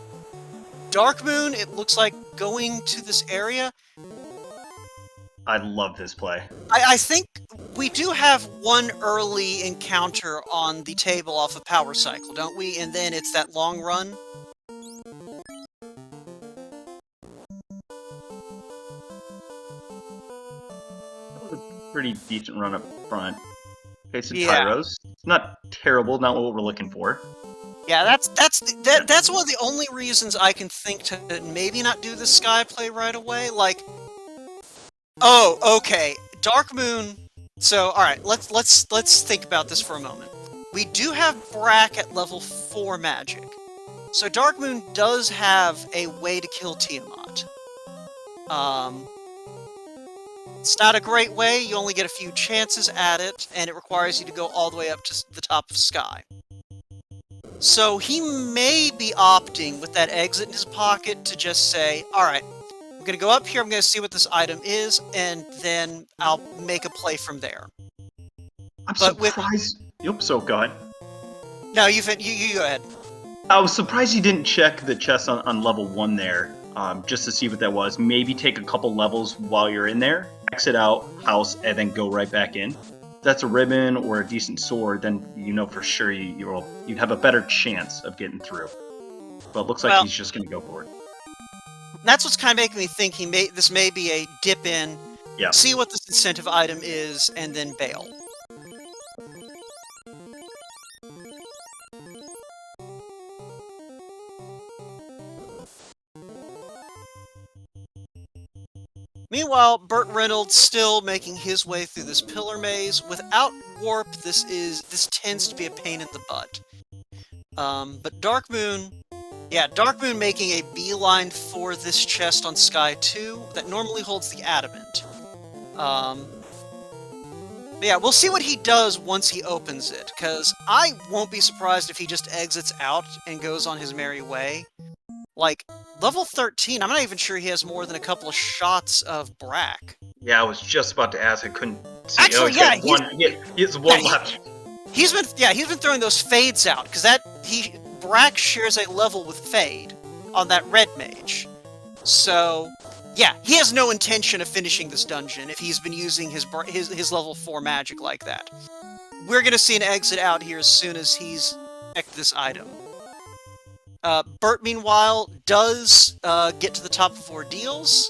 [SPEAKER 1] Darkmoon, it looks like going to this area.
[SPEAKER 2] I love this play.
[SPEAKER 1] I think we do have one early encounter on the table off of Power Cycle, don't we? And then it's that long run.
[SPEAKER 2] Pretty decent run up front. Okay, so Tyros. Not terrible, not what we're looking for.
[SPEAKER 1] Yeah, that's one of the only reasons I can think to maybe not do the Sky play right away. Like, oh, okay, Darkmoon. So, all right, let's think about this for a moment. We do have Brack at level 4 magic, so Darkmoon does have a way to kill Tiamat. It's not a great way, you only get a few chances at it, and it requires you to go all the way up to the top of Sky. So he may be opting, with that exit in his pocket, to just say, alright, I'm going to go up here, I'm going to see what this item is, and then I'll make a play from there.
[SPEAKER 2] I'm surprised... Yep, so go ahead.
[SPEAKER 1] No, you go ahead.
[SPEAKER 2] I was surprised you didn't check the chest on level 1 there. Just to see what that was. Maybe take a couple levels while you're in there, exit out, house, and then go right back in. If that's a ribbon or a decent sword, then you know for sure you'd have a better chance of getting through. But it looks like he's just going to go for it.
[SPEAKER 1] That's what's kind of making me think this may be a dip in, see what this incentive item is, and then bail. Meanwhile, BurtReynoldz still making his way through this pillar maze. Without warp, this tends to be a pain in the butt. But Darkmoon making a beeline for this chest on Sky 2 that normally holds the adamant. But yeah, we'll see what he does once he opens it, because I won't be surprised if he just exits out and goes on his merry way. Like, level 13, I'm not even sure he has more than a couple of shots of Brack.
[SPEAKER 2] Yeah, I was just about to ask, I couldn't see.
[SPEAKER 1] Actually,
[SPEAKER 2] he has one left.
[SPEAKER 1] He's been throwing those fades out, because Brack shares a level with Fade on that red mage. So, yeah, he has no intention of finishing this dungeon if he's been using his level 4 magic like that. We're gonna see an exit out here as soon as he's checked this item. Burt, meanwhile, does get to the top of Ordeals.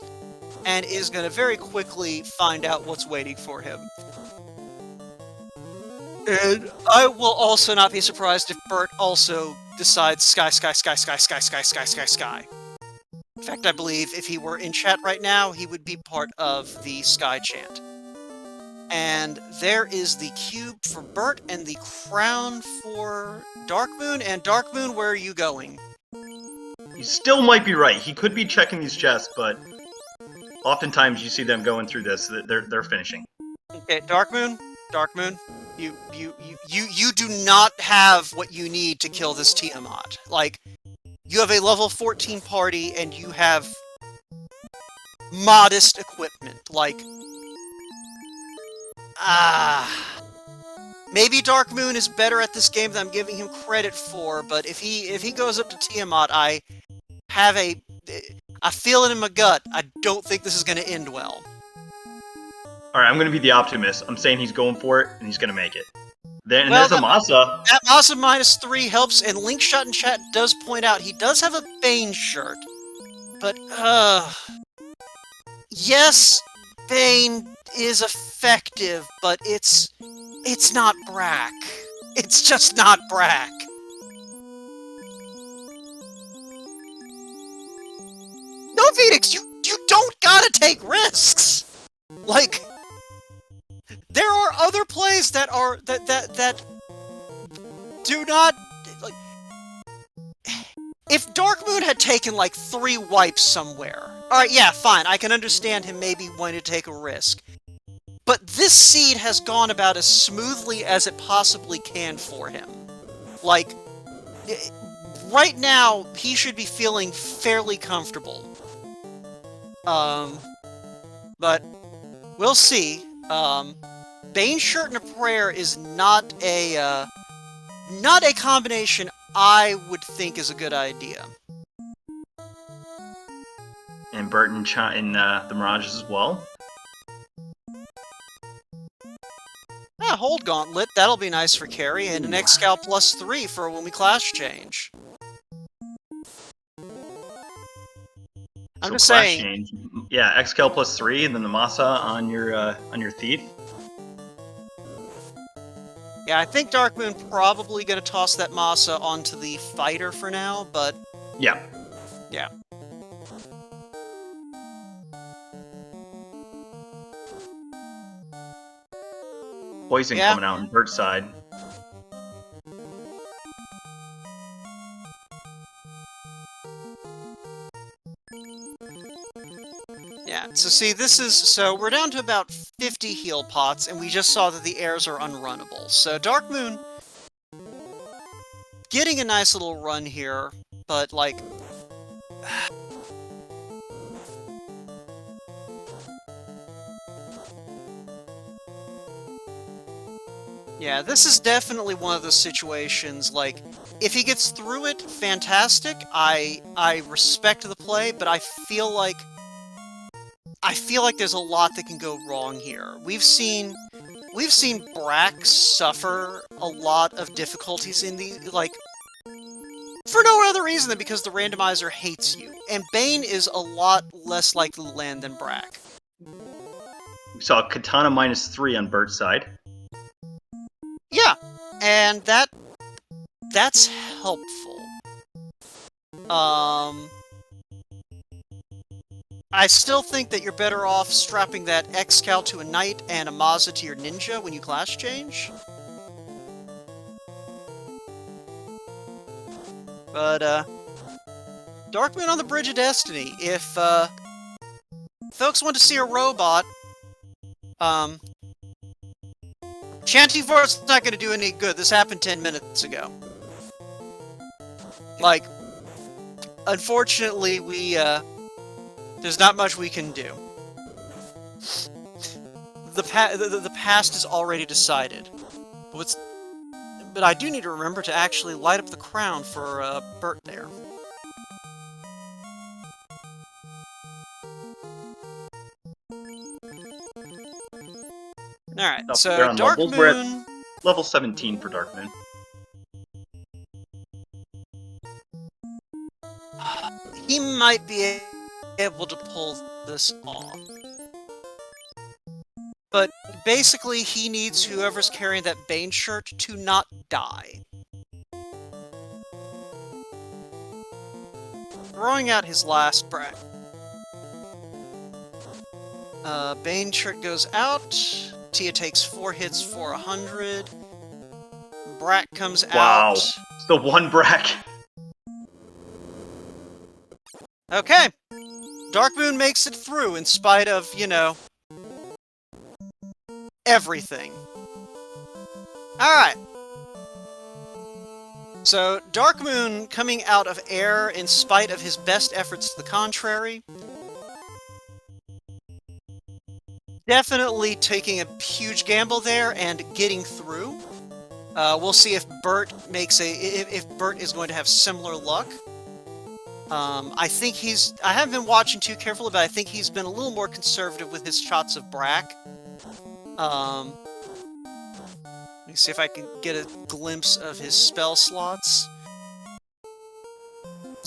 [SPEAKER 1] and is going to very quickly find out what's waiting for him. And I will also not be surprised if Burt also decides sky, sky, sky, sky, sky, sky, sky, sky, sky. In fact, I believe if he were in chat right now, he would be part of the sky chant. And there is the cube for Burt and the crown for Darkmoon. And Darkmoon, where are you going?
[SPEAKER 2] You still might be right. He could be checking these chests, but oftentimes you see them going through this. They're finishing.
[SPEAKER 1] Okay, Darkmoon, you do not have what you need to kill this Tiamat. Like, you have a level 14 party and you have modest equipment. Like, maybe Darkmoon is better at this game than I'm giving him credit for, but if he goes up to Tiamat, I feel it in my gut. I don't think this is going to end well.
[SPEAKER 2] All right, I'm going to be the optimist. I'm saying he's going for it, and he's going to make it. Then there's a Masa.
[SPEAKER 1] That Masa -3 helps, and Linkshot in chat does point out he does have a Bane shirt. But, yes, Bane is effective, but it's not Brack. It's just not Brack. No, Phoenix, you don't gotta take risks! Like, there are other plays that do not, like, if Darkmoon had taken like 3 wipes somewhere, alright, yeah, fine, I can understand him maybe wanting to take a risk. But this seed has gone about as smoothly as it possibly can for him. Like, right now, he should be feeling fairly comfortable. But we'll see. Bane Shirt and a Prayer is not a combination I would think is a good idea.
[SPEAKER 2] And Burt in the Mirages as well.
[SPEAKER 1] Yeah, Hold Gauntlet, that'll be nice for carry, and an X-Cal +3 for when we class change. I'm just saying.
[SPEAKER 2] Change. Yeah, X-Cal +3, and then the Masa on your Thief.
[SPEAKER 1] Yeah, I think Darkmoon probably gonna toss that Masa onto the Fighter for now, but...
[SPEAKER 2] Yeah.
[SPEAKER 1] Yeah.
[SPEAKER 2] Poison coming out on Burt's side.
[SPEAKER 1] Yeah, so see, so we're down to about 50 heal pots, and we just saw that the airs are unrunnable. So Darkmoon getting a nice little run here, but like... Yeah, this is definitely one of those situations, like, if he gets through it, fantastic, I respect the play, but I feel like there's a lot that can go wrong here. We've seen Brack suffer a lot of difficulties in the, like, for no other reason than because the randomizer hates you, and Bane is a lot less likely to land than Brack.
[SPEAKER 2] We saw Katana -3 on Burt's side.
[SPEAKER 1] Yeah, and that's helpful. I still think that you're better off strapping that X-Cal to a Knight and a Mazda to your Ninja when you class change. But, Darkmoon on the Bridge of Destiny. If, folks want to see a robot, chanting for it's not going to do any good. This happened 10 minutes ago. Like, unfortunately, there's not much we can do. The past is already decided. But I do need to remember to actually light up the crown for Burt there. Alright, so Darkmoon...
[SPEAKER 2] We're at level 17 for Darkmoon.
[SPEAKER 1] He might be able to pull this off. But basically, he needs whoever's carrying that Bane shirt to not die. Throwing out his last brack. Bane shirt goes out. Tia takes 4 hits for 100. Brack comes
[SPEAKER 2] Wow.
[SPEAKER 1] out.
[SPEAKER 2] The one Brack.
[SPEAKER 1] Okay. Darkmoon makes it through in spite of, you know, everything. Alright. So, Darkmoon coming out of air in spite of his best efforts to the contrary. Definitely taking a huge gamble there and getting through. We'll see if Burt makes if Burt is going to have similar luck. I think I haven't been watching too carefully, but I think he's been a little more conservative with his shots of Brack. Let me see if I can get a glimpse of his spell slots.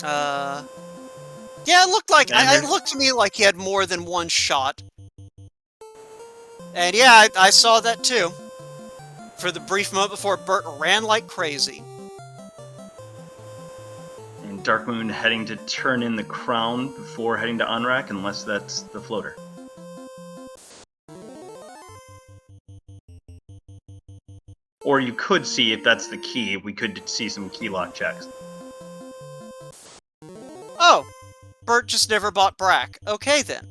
[SPEAKER 1] Yeah, it looked like it looked to me like he had more than one shot. And yeah, I saw that too. For the brief moment before Burt ran like crazy.
[SPEAKER 2] And Darkmoon heading to turn in the crown before heading to unrack, unless that's the floater. Or you could see, if that's the key, we could see some key lock checks.
[SPEAKER 1] Oh! Burt just never bought Brack. Okay then.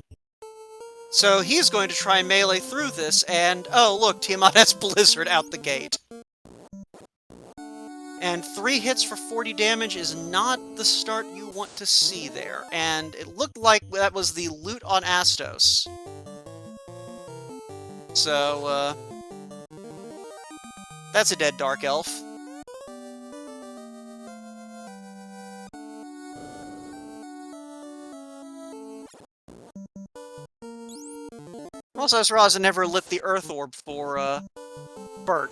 [SPEAKER 1] So he's going to try and melee through this, and oh look, Tiamat has Blizzard out the gate. And 3 hits for 40 damage is not the start you want to see there. And it looked like that was the loot on Astos. So, that's a dead Dark Elf. Also, I just realized I never lit the Earth Orb for, Burt.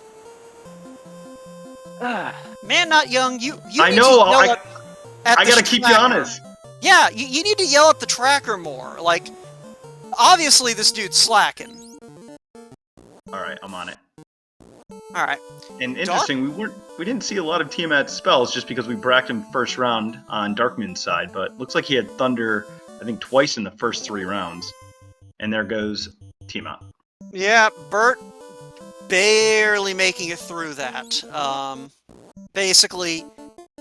[SPEAKER 1] Man Not Young, you
[SPEAKER 2] I
[SPEAKER 1] need
[SPEAKER 2] know,
[SPEAKER 1] to yell
[SPEAKER 2] I
[SPEAKER 1] at
[SPEAKER 2] gotta keep you honest.
[SPEAKER 1] Yeah, you need to yell at the tracker more. Like, obviously this dude's slacking.
[SPEAKER 2] Alright, I'm on it.
[SPEAKER 1] Alright.
[SPEAKER 2] And interesting, we didn't see a lot of Tiamat's spells just because we bracked him first round on Darkmoon's side, but looks like he had Thunder, I think, twice in the first 3 rounds. And there goes Tiamat.
[SPEAKER 1] Yeah, Burt barely making it through that. Basically,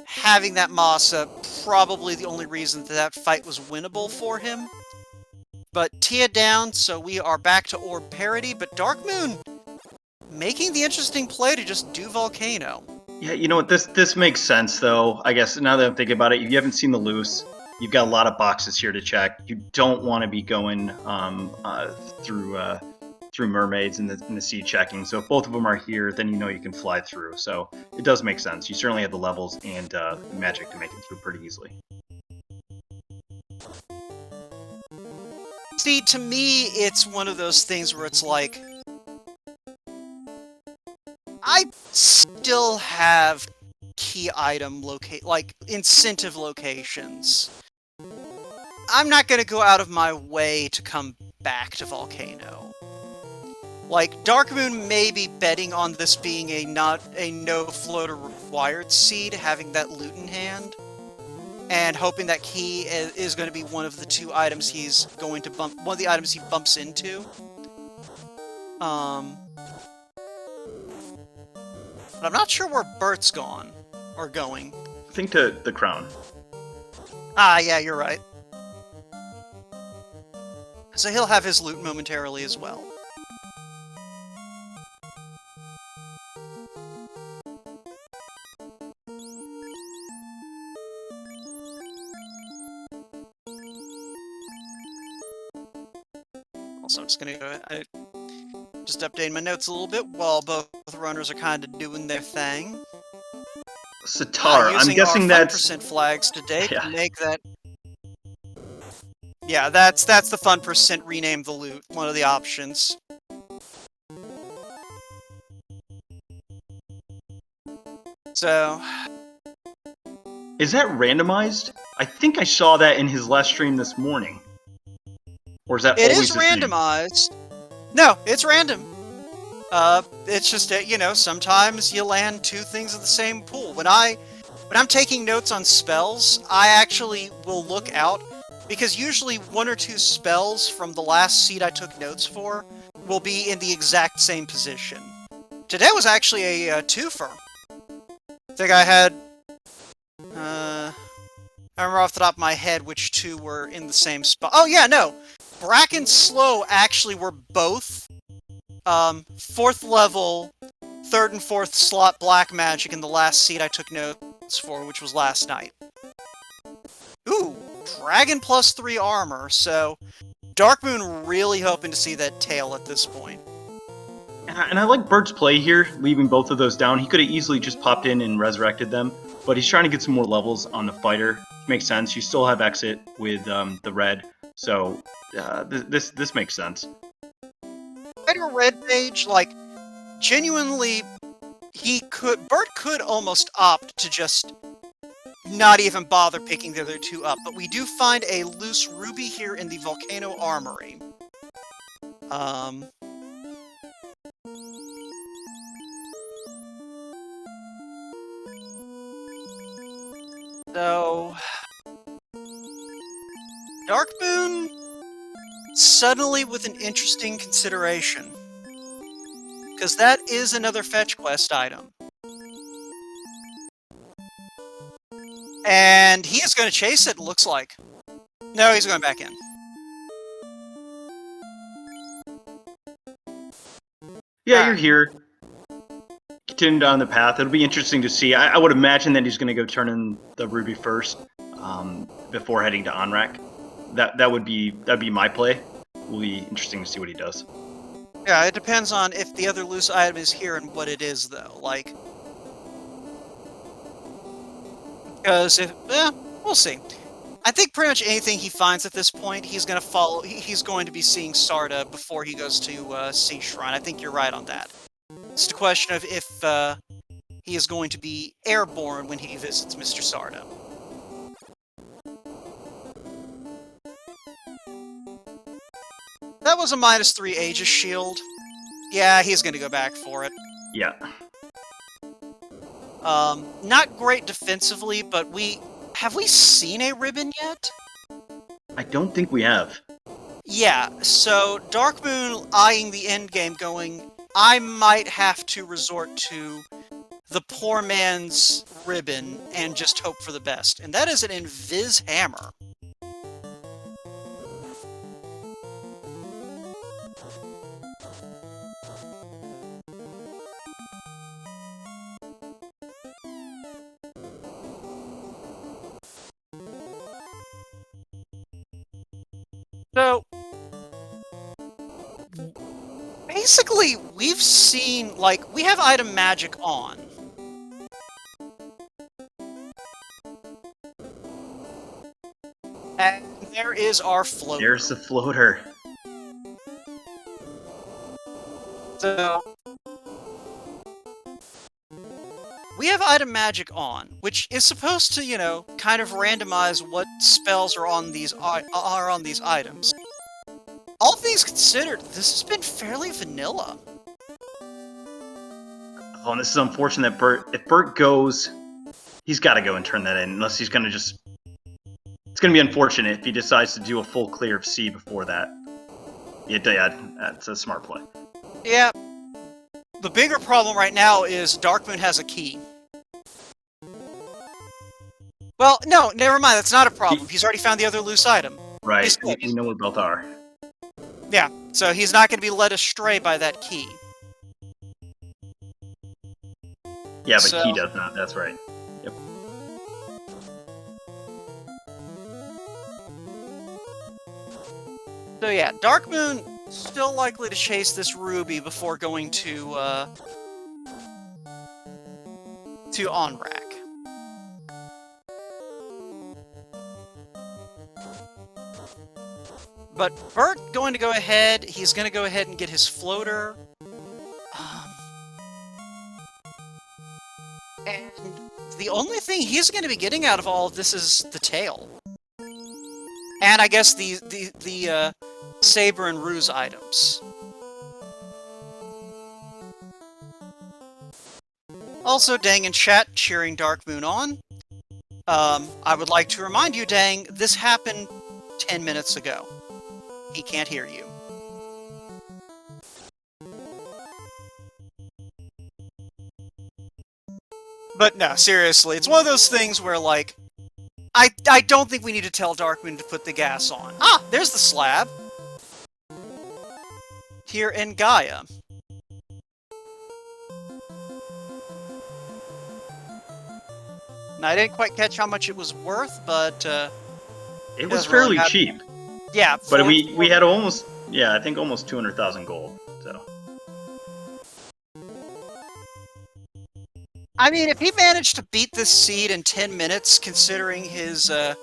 [SPEAKER 1] having that Masa, probably the only reason that fight was winnable for him. But Tia down, so we are back to orb parity, but Darkmoon making the interesting play to just do Volcano.
[SPEAKER 2] Yeah, you know what, this makes sense, though. I guess, now that I'm thinking about it, you haven't seen the loose. You've got a lot of boxes here to check. You don't want to be going through mermaids in the sea checking. So if both of them are here, then you know you can fly through. So it does make sense. You certainly have the levels and magic to make it through pretty easily.
[SPEAKER 1] See, to me, it's one of those things where it's like, I still have key item incentive locations. I'm not going to go out of my way to come back to Volcano. Like, Darkmoon may be betting on this being a no floater required seed, having that loot in hand, and hoping that key is going to be one of the 2 items he's going to one of the items he bumps into. But I'm not sure where Burt's gone, or going.
[SPEAKER 2] I think to the crown.
[SPEAKER 1] Ah, yeah, you're right. So he'll have his loot momentarily as well. Also, I'm just gonna go just updating my notes a little bit while both runners are kind of doing their thing.
[SPEAKER 2] Sitar, I'm guessing that's...
[SPEAKER 1] % flags today
[SPEAKER 2] Yeah.
[SPEAKER 1] to make that... Yeah, that's the fun % rename the loot, one of the options. So...
[SPEAKER 2] Is that randomized? I think I saw that in his last stream this morning. Or is that
[SPEAKER 1] It
[SPEAKER 2] always
[SPEAKER 1] is
[SPEAKER 2] the same?
[SPEAKER 1] randomized. No, it's random. It's just that, you know, sometimes you land two things in the same pool. When I'm taking notes on spells, I actually will look out, because usually one or two spells from the last seed I took notes for will be in the exact same position. Today was actually a twofer. I think I had, I remember off the top of my head which two were in the same spot. Oh yeah, no! Brack and Slow actually were both 4th level, 3rd and 4th slot black magic in the last seed I took notes for, which was last night. Ooh, Dragon plus 3 armor, so Darkmoon really hoping to see that tail at this point.
[SPEAKER 2] And I like Bert's play here, leaving both of those down. He could have easily just popped in and resurrected them, but he's trying to get some more levels on the fighter. Makes sense. You still have exit with the red, so this makes sense.
[SPEAKER 1] Fighter red mage, like, genuinely, Bert could almost opt to just not even bother picking the other two up, but we do find a loose ruby here in the Volcano Armory. So... Darkmoon, suddenly with an interesting consideration. Because that is another fetch quest item. And he is going to chase it, looks like. No, he's going back in.
[SPEAKER 2] Yeah, you're here. Continue down the path. It'll be interesting to see. I would imagine that he's going to go turn in the ruby first before heading to Onrak. That'd be my play. Will be interesting to see what he does.
[SPEAKER 1] Yeah, it depends on if the other loose item is here and what it is, though. Like, because if we'll see. I think pretty much anything he finds at this point, he's going to follow. He's going to be seeing Sarda before he goes to Sea Shrine. I think you're right on that. It's a question of if he is going to be airborne when he visits Mr. Sarda. That was a -3 Aegis shield. Yeah, he's going to go back for it.
[SPEAKER 2] Yeah.
[SPEAKER 1] Not great defensively, but have we seen a ribbon yet?
[SPEAKER 2] I don't think we have.
[SPEAKER 1] Yeah, so Darkmoon eyeing the end game going, I might have to resort to the poor man's ribbon and just hope for the best. And that is an Invis Hammer. So, basically, we've seen, like, we have item magic on. And there is our floater.
[SPEAKER 2] There's the floater.
[SPEAKER 1] So, we have item magic on, which is supposed to, you know, kind of randomize what spells are on these items. All things considered, this has been fairly vanilla.
[SPEAKER 2] Oh, and this is unfortunate that Burt, if Burt goes, he's got to go and turn that in, unless he's going to just... It's going to be unfortunate if he decides to do a full clear of C before that. Yeah, that's a smart play.
[SPEAKER 1] Yeah. The bigger problem right now is Darkmoon has a key. Well, no, never mind, that's not a problem. He's already found the other loose item.
[SPEAKER 2] Right, we know where both are.
[SPEAKER 1] Yeah, so he's not going to be led astray by that key.
[SPEAKER 2] Yeah, but he does not, that's right. Yep.
[SPEAKER 1] So yeah, Darkmoon still likely to chase this ruby before going to Onrak. But Burt going to go ahead, he's going to go ahead and get his floater. And the only thing he's going to be getting out of all of this is the tail. And I guess the Saber and Ruse items. Also, Dang in chat cheering Darkmoon on. I would like to remind you, Dang, this happened 10 minutes ago. He can't hear you. But no, seriously, it's one of those things where, like, I don't think we need to tell Darkmoon to put the gas on. Ah, there's the slab! Here in Gaia. Now, I didn't quite catch how much it was worth, but,
[SPEAKER 2] it was fairly cheap.
[SPEAKER 1] Yeah.
[SPEAKER 2] But we had almost, yeah, I think almost 200,000 gold, so.
[SPEAKER 1] I mean, if he managed to beat this seed in 10 minutes, considering his, that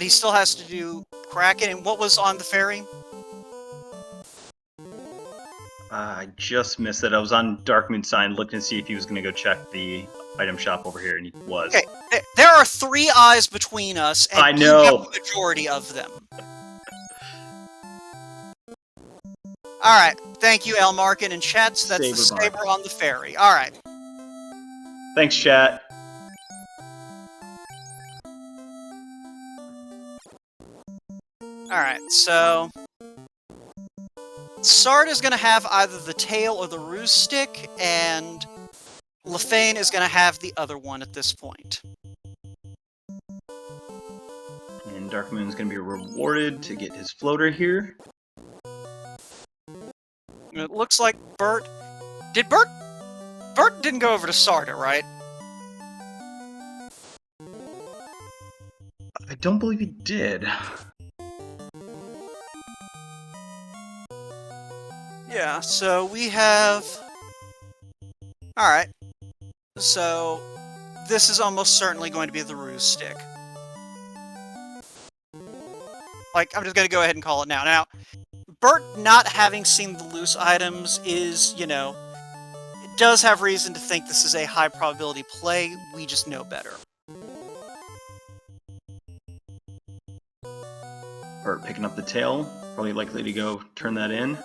[SPEAKER 1] he still has to do Kraken, and what was on the ferry?
[SPEAKER 2] I just missed it. I was on Darkmoon sign looking to see if he was going to go check the item shop over here, and he was.
[SPEAKER 1] Okay, there are 3 eyes between us, and
[SPEAKER 2] I know.
[SPEAKER 1] you have the majority of them. Alright, thank you, El Markin and chats. That's the Saber on the ferry. Alright.
[SPEAKER 2] Thanks, chat.
[SPEAKER 1] Alright, so... Sard is going to have either the tail or the ruse stick, and Lefane is going to have the other one at this point.
[SPEAKER 2] And Darkmoon is going to be rewarded to get his floater here.
[SPEAKER 1] It looks like Burt... Did Burt... Burt didn't go over to Sarda, right?
[SPEAKER 2] I don't believe he did.
[SPEAKER 1] Yeah, so we have... Alright. So, this is almost certainly going to be the ruse stick. Like, I'm just going to go ahead and call it now. Now, Burt not having seen the loose items is, you know... It does have reason to think this is a high probability play, we just know better.
[SPEAKER 2] Burt picking up the tail, probably likely to go turn that in.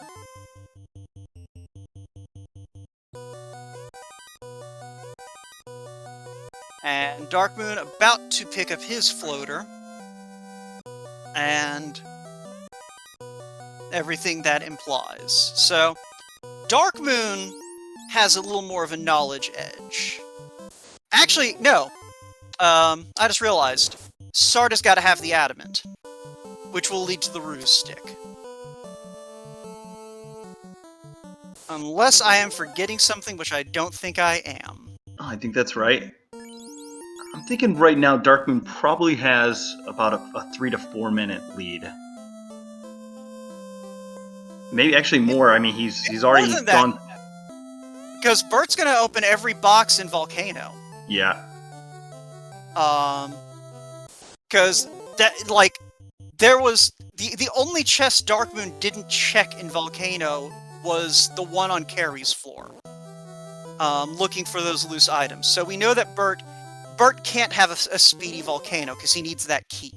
[SPEAKER 1] And Darkmoon about to pick up his floater. And everything that implies. So, Darkmoon has a little more of a knowledge edge. Actually, no. I just realized. Sarda's got to have the adamant, which will lead to the ruse stick. Unless I am forgetting something, which I don't think I am.
[SPEAKER 2] Oh, I think that's right. I'm thinking right now Darkmoon probably has about a 3 to 4 minute lead. Maybe actually more. I mean, he's already gone.
[SPEAKER 1] Because Burt's gonna open every box in Volcano.
[SPEAKER 2] Yeah.
[SPEAKER 1] Because that, like, there was the only chest Darkmoon didn't check in Volcano was the one on Carrie's floor. Looking for those loose items. So we know that Burt can't have a speedy Volcano because he needs that key.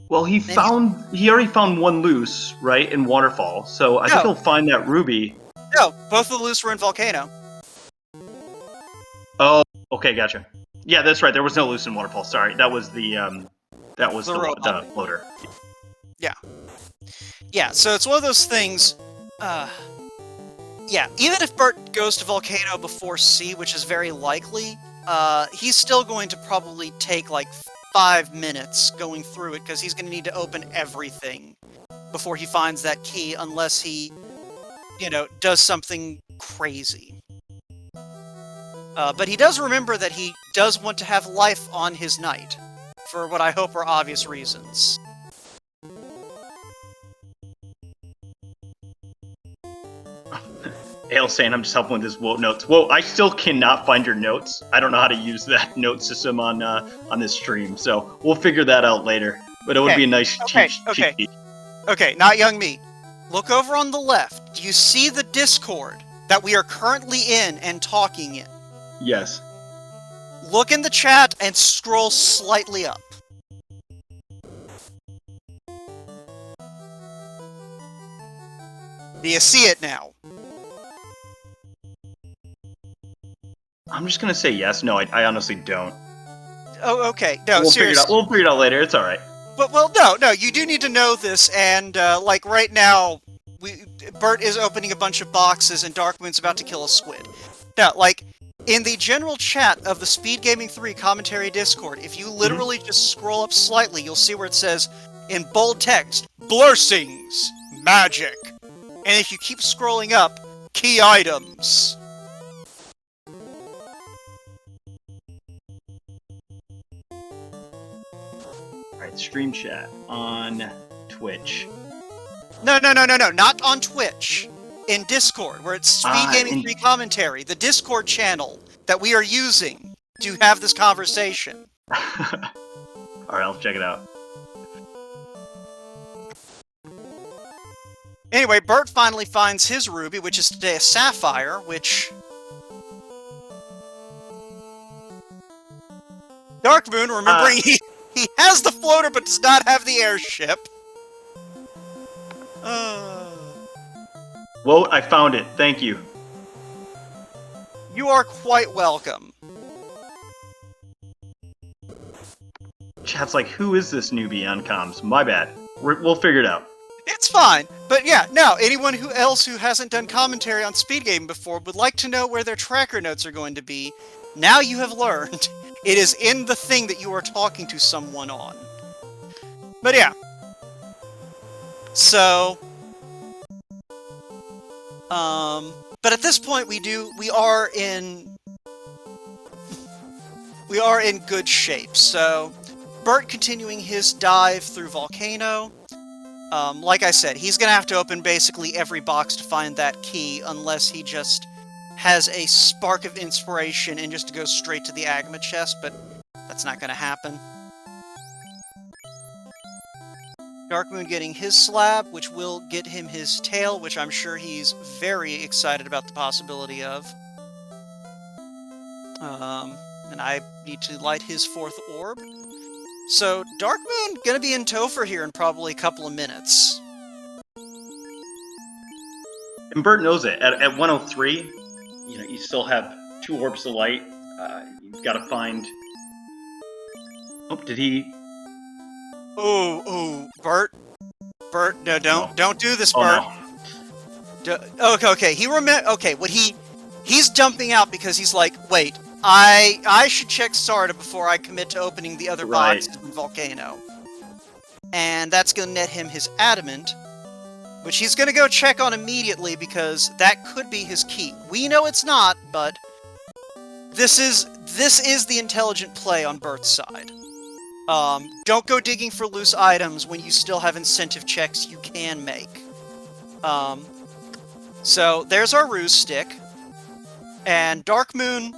[SPEAKER 2] Well, he already found one loose, right, in Waterfall. So I think he'll find that ruby.
[SPEAKER 1] No, both of the loose were in Volcano.
[SPEAKER 2] Oh, okay, gotcha. Yeah, that's right. There was no loose in Waterfall. Sorry, that was the floater.
[SPEAKER 1] Yeah. Yeah. So it's one of those things. Yeah. Even if Burt goes to Volcano before C, which is very likely, he's still going to probably take like 5 minutes going through it because he's going to need to open everything before he finds that key, unless he, you know, does something crazy. But he does remember that he does want to have life on his knight, for what I hope are obvious reasons.
[SPEAKER 2] Ale saying I'm just helping with his WoE notes. Whoa, I still cannot find your notes. I don't know how to use that note system on this stream, so we'll figure that out later. But it would be a nice cheat sheet.
[SPEAKER 1] Okay, not young me. Look over on the left. Do you see the Discord that we are currently in and talking in?
[SPEAKER 2] Yes.
[SPEAKER 1] Look in the chat and scroll slightly up. Do you see it now?
[SPEAKER 2] I'm just gonna say yes. No, I honestly don't.
[SPEAKER 1] Oh, okay. No,
[SPEAKER 2] We'll figure it out.
[SPEAKER 1] seriously.
[SPEAKER 2] We'll figure it out later. It's all right.
[SPEAKER 1] But, well, no, you do need to know this, and, like, right now, Burt is opening a bunch of boxes, and Darkmoon's about to kill a squid. Now, like, in the general chat of the Speed Gaming 3 commentary Discord, if you literally just scroll up slightly, you'll see where it says, in bold text, Blursings, Magic. And if you keep scrolling up, Key Items.
[SPEAKER 2] Alright, stream chat on Twitch.
[SPEAKER 1] No, not on Twitch. In Discord, where it's Speed Gaming 3 commentary, the Discord channel that we are using to have this conversation.
[SPEAKER 2] Alright, I'll check it out.
[SPEAKER 1] Anyway, Burt finally finds his ruby, which is today a sapphire, which... Darkmoon, remembering he has the floater but does not have the airship.
[SPEAKER 2] Well, I found it. Thank you.
[SPEAKER 1] You are quite welcome.
[SPEAKER 2] Chat's like, who is this newbie on comms? My bad. We'll figure it out.
[SPEAKER 1] It's fine, but yeah, now, anyone else who hasn't done commentary on Speed Gaming before would like to know where their tracker notes are going to be. Now you have learned. It is in the thing that you are talking to someone on. But yeah. So... but at this point we are in good shape. So, Burt continuing his dive through Volcano. Like I said, he's gonna have to open basically every box to find that key, unless he just has a spark of inspiration and just goes straight to the Agma chest, but that's not gonna happen. Darkmoon getting his slab, which will get him his tail, which I'm sure he's very excited about the possibility of. And I need to light his 4th orb. So, Darkmoon gonna be in Topher here in probably a couple of minutes.
[SPEAKER 2] And Burt knows it. At 103, you know, you still have 2 orbs of light. You've got to find... Oh, did he...
[SPEAKER 1] Oh, Burt, no, don't do this, Burt.
[SPEAKER 2] Oh, no.
[SPEAKER 1] Okay, he's jumping out because he's like, wait, I should check Sarda before I commit to opening the other boxes in Volcano. And that's gonna net him his adamant, which he's gonna go check on immediately because that could be his key. We know it's not, but this is the intelligent play on Burt's side. Don't go digging for loose items when you still have incentive checks you can make. So, there's our ruse stick. And Darkmoon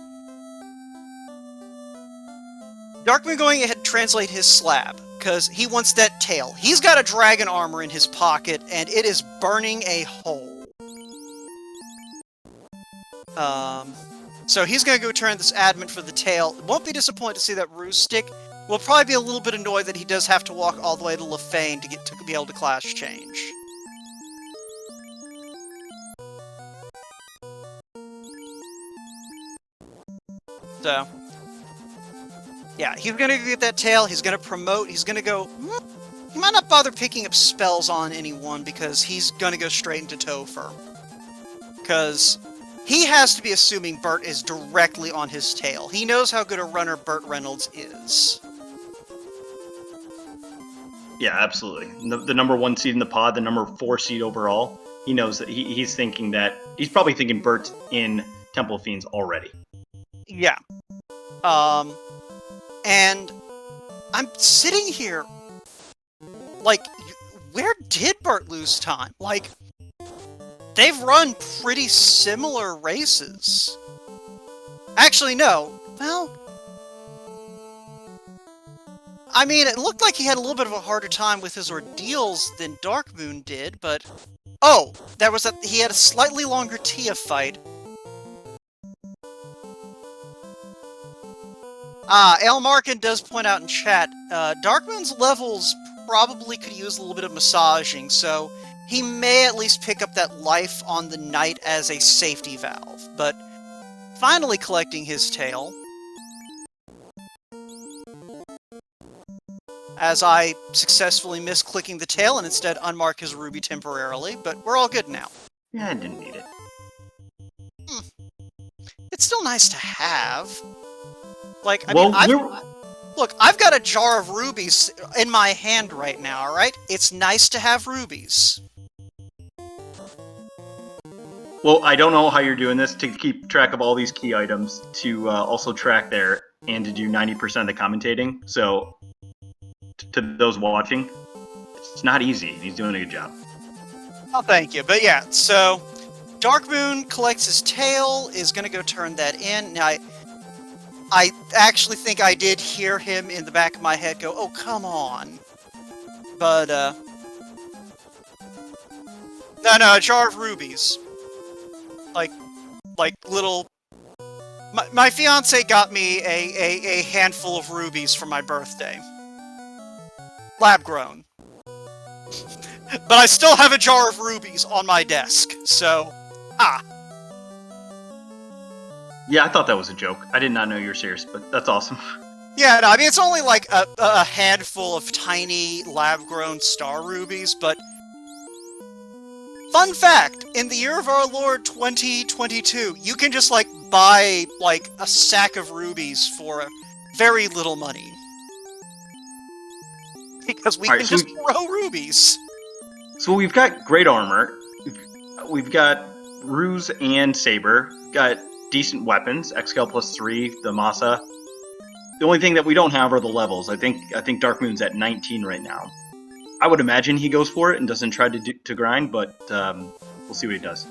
[SPEAKER 1] going ahead and translate his slab, because he wants that tail. He's got a dragon armor in his pocket, and it is burning a hole. So he's gonna go turn this adamant for the tail. Won't be disappointed to see that ruse stick. Will probably be a little bit annoyed that he does have to walk all the way to Lefane to be able to class change. So, yeah, he's gonna get that tail, he's gonna promote, he's gonna go... He might not bother picking up spells on anyone, because he's gonna go straight into Topher. Because he has to be assuming Burt is directly on his tail. He knows how good a runner BurtReynoldz is.
[SPEAKER 2] Yeah, absolutely. The number 1 seed in the pod, the number 4 seed overall. He knows that he's thinking that... He's probably thinking Burt's in Temple of Fiends already.
[SPEAKER 1] Yeah. And I'm sitting here, like, where did Burt lose time? Like, they've run pretty similar races. Actually, no. Well, I mean, it looked like he had a little bit of a harder time with his Ordeals than Darkmoon did, but... Oh! He had a slightly longer Tia fight. El Markin does point out in chat, Darkmoon's levels probably could use a little bit of massaging, so he may at least pick up that life on the knight as a safety valve. But finally collecting his tail, as I successfully missed clicking the tail and instead unmark his ruby temporarily, but we're all good now.
[SPEAKER 2] Yeah, I didn't need it.
[SPEAKER 1] It's still nice to have. Like, I
[SPEAKER 2] Well,
[SPEAKER 1] mean, look, I've got a jar of rubies in my hand right now, alright? It's nice to have rubies.
[SPEAKER 2] Well, I don't know how you're doing this to keep track of all these key items, to also track there, and to do 90% of the commentating. So, to those watching, it's not easy. He's doing a good job.
[SPEAKER 1] Oh, thank you. But yeah, so Darkmoon collects his tail, is going to go turn that in. Now, I actually think I did hear him in the back of my head go, oh, come on. But, no, a jar of rubies. Like little... My fiance got me a handful of rubies for my birthday. Lab-grown. But I still have a jar of rubies on my desk, so...
[SPEAKER 2] Yeah, I thought that was a joke. I did not know you were serious, but that's awesome.
[SPEAKER 1] Yeah, no, I mean, it's only like a handful of tiny lab-grown star rubies, but... Fun fact! In the year of our Lord 2022, you can just, like, buy, like, a sack of rubies for very little money. Because we can just grow rubies.
[SPEAKER 2] So we've got great armor. We've got Ruse and Saber. Got decent weapons. Xscale +3, the Masa. The only thing that we don't have are the levels. I think Darkmoon's at 19 right now. I would imagine he goes for it and doesn't try to grind, but we'll see what he does.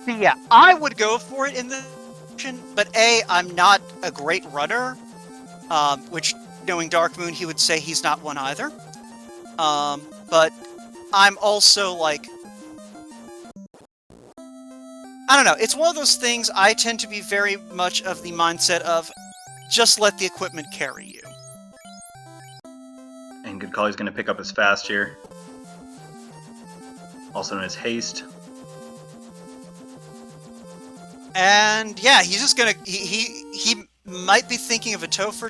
[SPEAKER 1] Yeah, I would go for it in this situation, but I'm not a great runner, which, knowing Darkmoon, he would say he's not one either. But I'm also, like... I don't know, it's one of those things I tend to be very much of the mindset of, just let the equipment carry you.
[SPEAKER 2] And good call, he's going to pick up his fast here. Also known as haste.
[SPEAKER 1] And yeah, he's just gonna... He might be thinking of a Topher...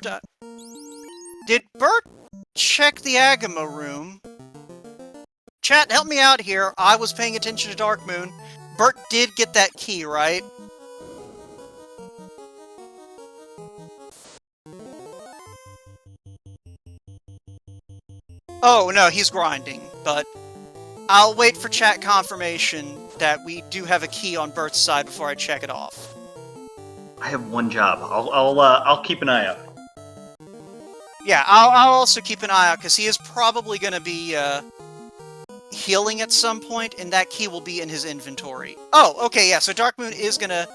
[SPEAKER 1] Did Burt check the Agama room? Chat, help me out here. I was paying attention to Darkmoon. Burt did get that key, right? Oh, no, he's grinding, but I'll wait for chat confirmation that we do have a key on Burt's side before I check it off.
[SPEAKER 2] I have one job. I'll keep an eye out.
[SPEAKER 1] Yeah, I'll also keep an eye out, because he is probably going to be healing at some point, and that key will be in his inventory. Oh, okay, yeah, so Darkmoon is going to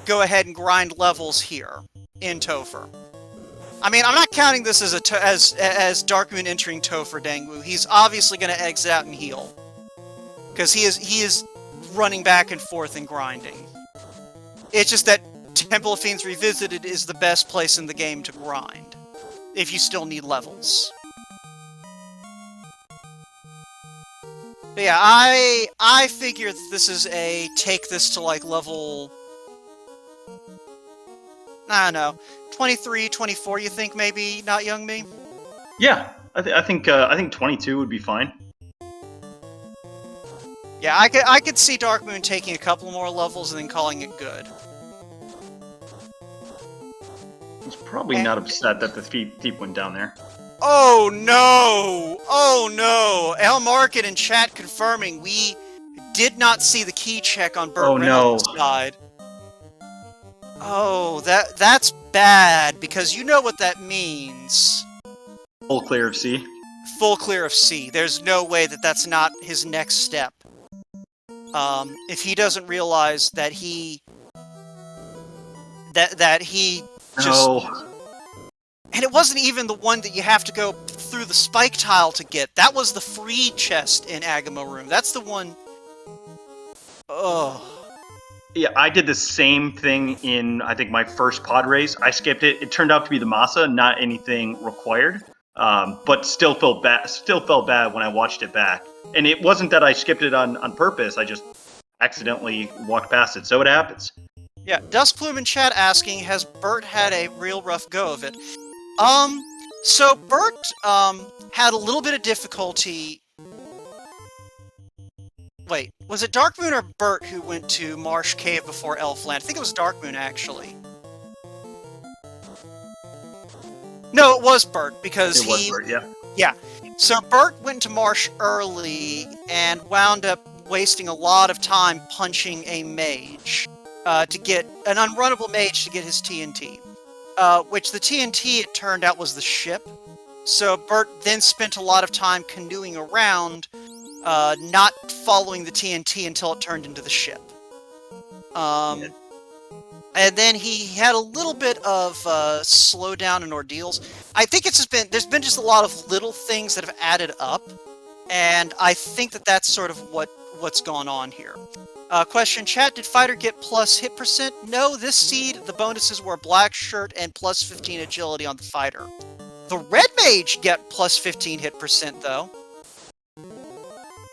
[SPEAKER 1] go ahead and grind levels here in Topher. I mean, I'm not counting this as as Darkmoon entering Topher Dangwu. He's obviously going to exit out and heal, because he is running back and forth and grinding. It's just that Temple of Fiends Revisited is the best place in the game to grind, if you still need levels. But yeah, I figure that this is a take this to, like, level... I don't know, 23, 24, you think, maybe, not young me?
[SPEAKER 2] Yeah, I think 22 would be fine.
[SPEAKER 1] Yeah, I could see Darkmoon taking a couple more levels and then calling it good.
[SPEAKER 2] He's probably not upset that the thief went down there.
[SPEAKER 1] Oh no! Oh no! El Market and chat confirming we did not see the key check on BurtReynoldz' side. Oh, that's bad, because you know what that means.
[SPEAKER 2] Full clear of C.
[SPEAKER 1] Full clear of C. There's no way that that's not his next step. If he doesn't realize that he... That he just...
[SPEAKER 2] No.
[SPEAKER 1] And it wasn't even the one that you have to go through the spike tile to get. That was the free chest in Agama Room. That's the one... Ugh.
[SPEAKER 2] Yeah, I did the same thing in, I think, my first pod race. I skipped it. It turned out to be the Masa, not anything required. but still felt bad. Still felt bad when I watched it back. And it wasn't that I skipped it on purpose. I just accidentally walked past it. So it happens.
[SPEAKER 1] Yeah, Duskplume in chat asking, has Burt had a real rough go of it? So Burt, had a little bit of difficulty. Wait, was it Darkmoon or Burt who went to Marsh Cave before Elfland? I think it was Darkmoon, actually. No, it was Burt, because
[SPEAKER 2] It was Burt, yeah.
[SPEAKER 1] Yeah. So Burt went to Marsh early and wound up wasting a lot of time punching a mage to get an unrunnable mage to get his TNT. Which the TNT, it turned out, was the ship. So Burt then spent a lot of time canoeing around, not following the TNT until it turned into the ship. And then he had a little bit of slowdown and ordeals. I think there's been just a lot of little things that have added up, and I think that's sort of what's gone on here. Question, chat, did fighter get plus hit percent? No, this seed, the bonuses were black shirt and plus 15 agility on the fighter. The red mage get plus 15 hit percent, though.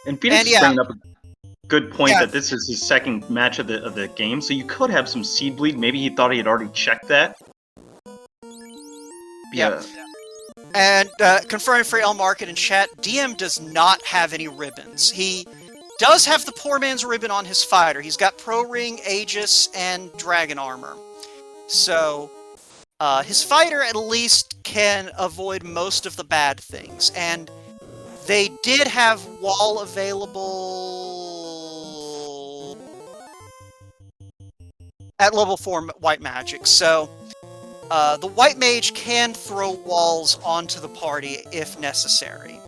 [SPEAKER 2] And Phoenix is bringing up a good point that this is his second match of the game, so you could have some seed bleed. Maybe he thought he had already checked that.
[SPEAKER 1] Yeah. And confirming for El Market in chat, DM does not have any ribbons. He does have the poor man's ribbon on his fighter. He's got Pro Ring, Aegis, and Dragon Armor. So, his fighter at least can avoid most of the bad things. And they did have wall available at level 4 white magic. So, the white mage can throw walls onto the party if necessary.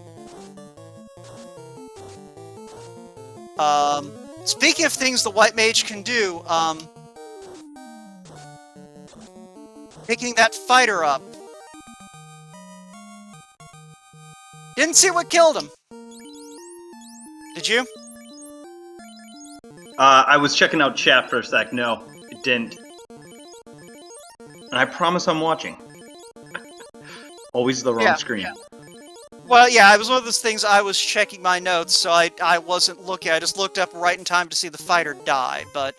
[SPEAKER 1] Speaking of things the white mage can do, picking that fighter up. Didn't see what killed him. Did you?
[SPEAKER 2] I was checking out chat for a sec. No, it didn't. And I promise I'm watching. Always the wrong screen.
[SPEAKER 1] Yeah. Well, yeah, it was one of those things. I was checking my notes, so I wasn't looking. I just looked up right in time to see the fighter die, but...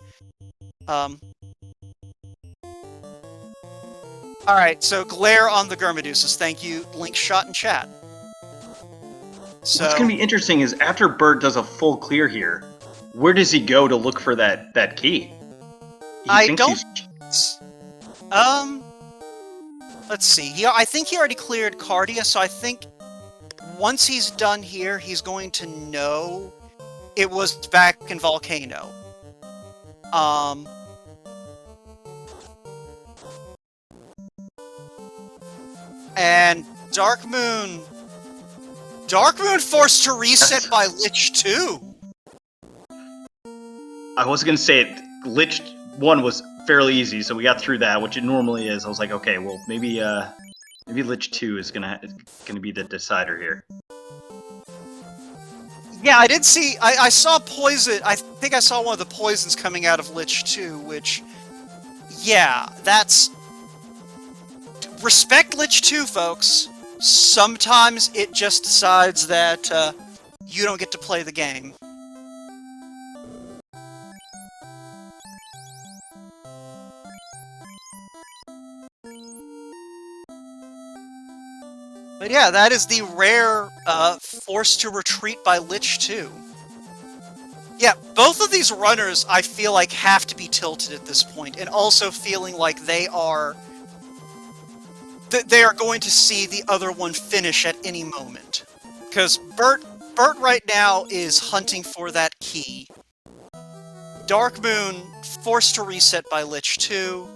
[SPEAKER 1] Alright, so glare on the Germadeuses. Thank you, Link Shot in chat. So,
[SPEAKER 2] what's going to be interesting is after Burt does a full clear here, where does he go to look for that key?
[SPEAKER 1] Let's see. I think he already cleared Cardia, so I think once he's done here, he's going to know it was back in Volcano. And Darkmoon forced to reset by Lich 2.
[SPEAKER 2] I was going to say Lich 1 was fairly easy, so we got through that, which it normally is. I was like, okay, well, maybe Lich 2 is gonna be the decider here.
[SPEAKER 1] Yeah, I did see. I saw poison. I think I saw one of the poisons coming out of Lich 2, which, yeah, that's respect Lich 2, folks. Sometimes it just decides that you don't get to play the game. But yeah, that is the rare forced to retreat by Lich 2. Yeah, both of these runners I feel like have to be tilted at this point, and also feeling like they are going to see the other one finish at any moment. Because Burt right now is hunting for that key. Darkmoon forced to reset by Lich 2.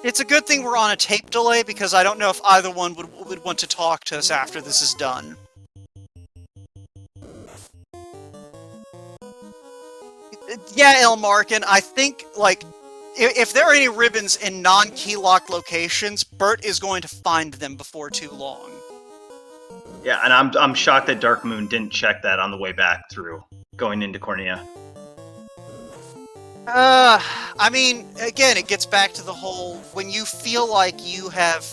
[SPEAKER 1] It's a good thing we're on a tape delay, because I don't know if either one would want to talk to us after this is done. Yeah, Elmarkin, I think, like, if there are any ribbons in non-key locked locations, Burt is going to find them before too long.
[SPEAKER 2] Yeah, and I'm shocked that Darkmoon didn't check that on the way back through, going into Cornea.
[SPEAKER 1] I mean, again, it gets back to the whole, when you feel like you have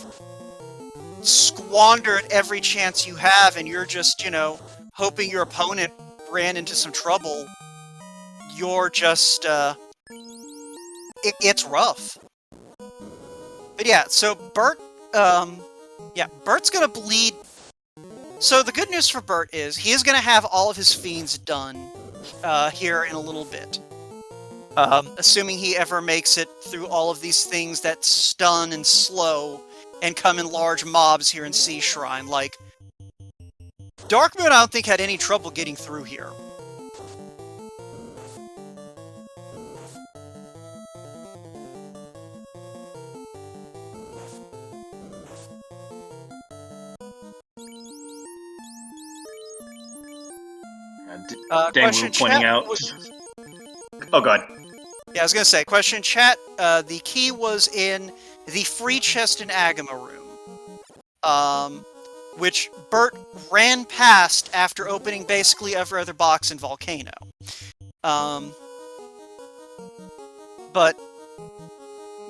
[SPEAKER 1] squandered every chance you have and you're just, hoping your opponent ran into some trouble, you're just, it's rough. But yeah, so Burt's gonna bleed. So the good news for Burt is he is gonna have all of his fiends done here in a little bit. Assuming he ever makes it through all of these things that stun and slow and come in large mobs here in Sea Shrine. Like, Darkmoon, I don't think, had any trouble getting through here.
[SPEAKER 2] Darkmoon pointing out. Oh, God.
[SPEAKER 1] Yeah, I was gonna say, question in chat, the key was in the free chest in Agama room, which Burt ran past after opening basically every other box in Volcano. But,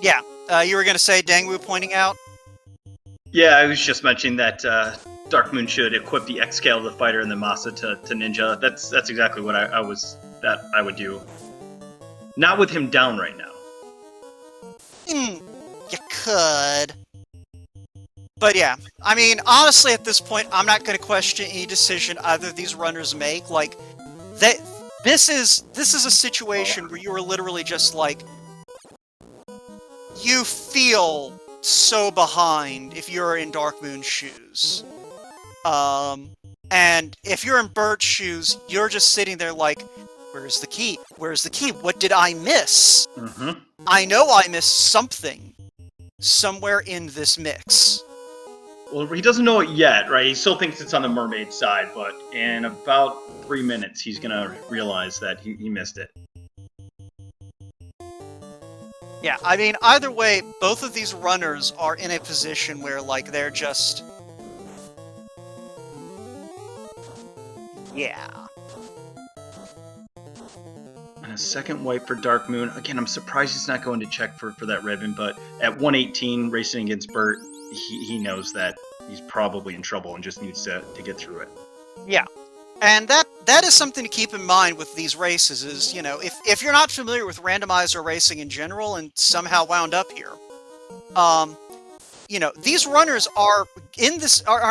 [SPEAKER 1] yeah, you were gonna say Dangwu pointing out?
[SPEAKER 2] Yeah, I was just mentioning that Darkmoon should equip the X scale of the fighter and the Masa to Ninja. That's exactly what I would do. Not with him down right now.
[SPEAKER 1] You could. But yeah, I mean, honestly, at this point, I'm not going to question any decision either of these runners make. Like, this is a situation where you are literally just like, you feel so behind if you're in Darkmoon's shoes. And if you're in Burt's shoes, you're just sitting there like, where's the key? Where's the key? What did I miss?
[SPEAKER 2] Mm-hmm.
[SPEAKER 1] I know I missed something somewhere in this mix.
[SPEAKER 2] Well, he doesn't know it yet, right? He still thinks it's on the mermaid side, but in about 3 minutes, he's gonna realize that he missed it.
[SPEAKER 1] Yeah, I mean, either way, both of these runners are in a position where, like, they're just... Yeah.
[SPEAKER 2] And a second wipe for Darkmoon. Again, I'm surprised he's not going to check for that ribbon, but at 118, racing against Burt, he knows that he's probably in trouble and just needs to get through it.
[SPEAKER 1] Yeah. And that is something to keep in mind with these races is, if you're not familiar with randomizer racing in general and somehow wound up here, these runners are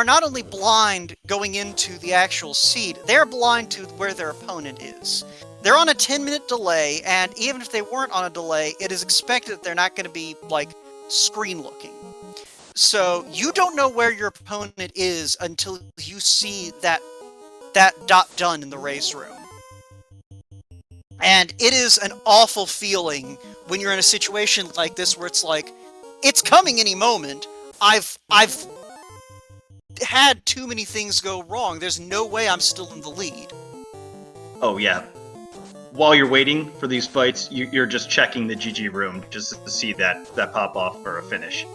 [SPEAKER 1] not only blind going into the actual seed, they're blind to where their opponent is. They're on a 10-minute delay, and even if they weren't on a delay, it is expected that they're not going to be, like, screen-looking. So, you don't know where your opponent is until you see that dot done in the race room. And it is an awful feeling when you're in a situation like this where it's like, it's coming any moment. I've had too many things go wrong. There's no way I'm still in the lead.
[SPEAKER 2] Oh, yeah. While you're waiting for these fights, you're just checking the GG room just to see that pop off for a finish.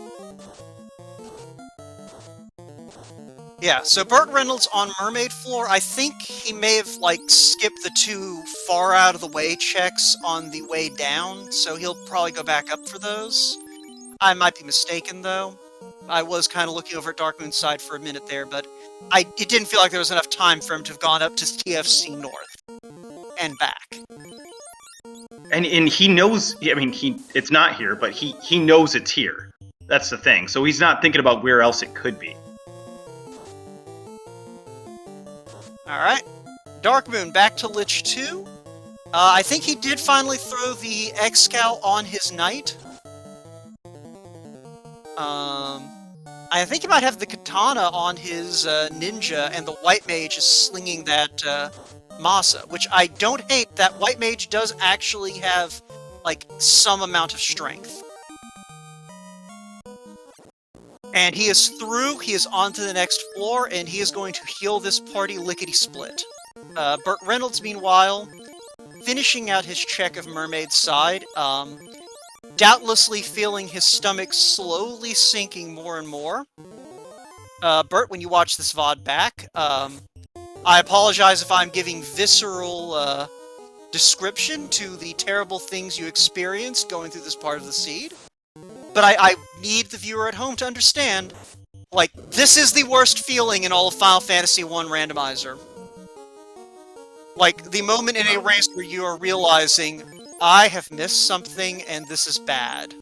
[SPEAKER 1] Yeah, so BurtReynoldz on Mermaid Floor, I think he may have, like, skipped the 2 far out of the way checks on the way down, so he'll probably go back up for those. I might be mistaken, though. I was kind of looking over at Darkmoon's side for a minute there, but it didn't feel like there was enough time for him to have gone up to TFC North and back.
[SPEAKER 2] And he knows, I mean, it's not here, but he knows it's here. That's the thing. So he's not thinking about where else it could be.
[SPEAKER 1] Alright. Darkmoon back to Lich 2. I think he did finally throw the X-Scout on his Knight. I think he might have the Katana on his Ninja, and the White Mage is slinging that Masa, which I don't hate. That White Mage does actually have, like, some amount of strength. And he is through, he is on to the next floor, and he is going to heal this party lickety-split. BurtReynoldz, meanwhile, finishing out his check of Mermaid's side, doubtlessly feeling his stomach slowly sinking more and more. Burt, when you watch this VOD back, I apologize if I'm giving visceral description to the terrible things you experienced going through this part of the seed. But I need the viewer at home to understand, like, this is the worst feeling in all of Final Fantasy I Randomizer. Like, the moment in a race where you are realizing, I have missed something and this is bad.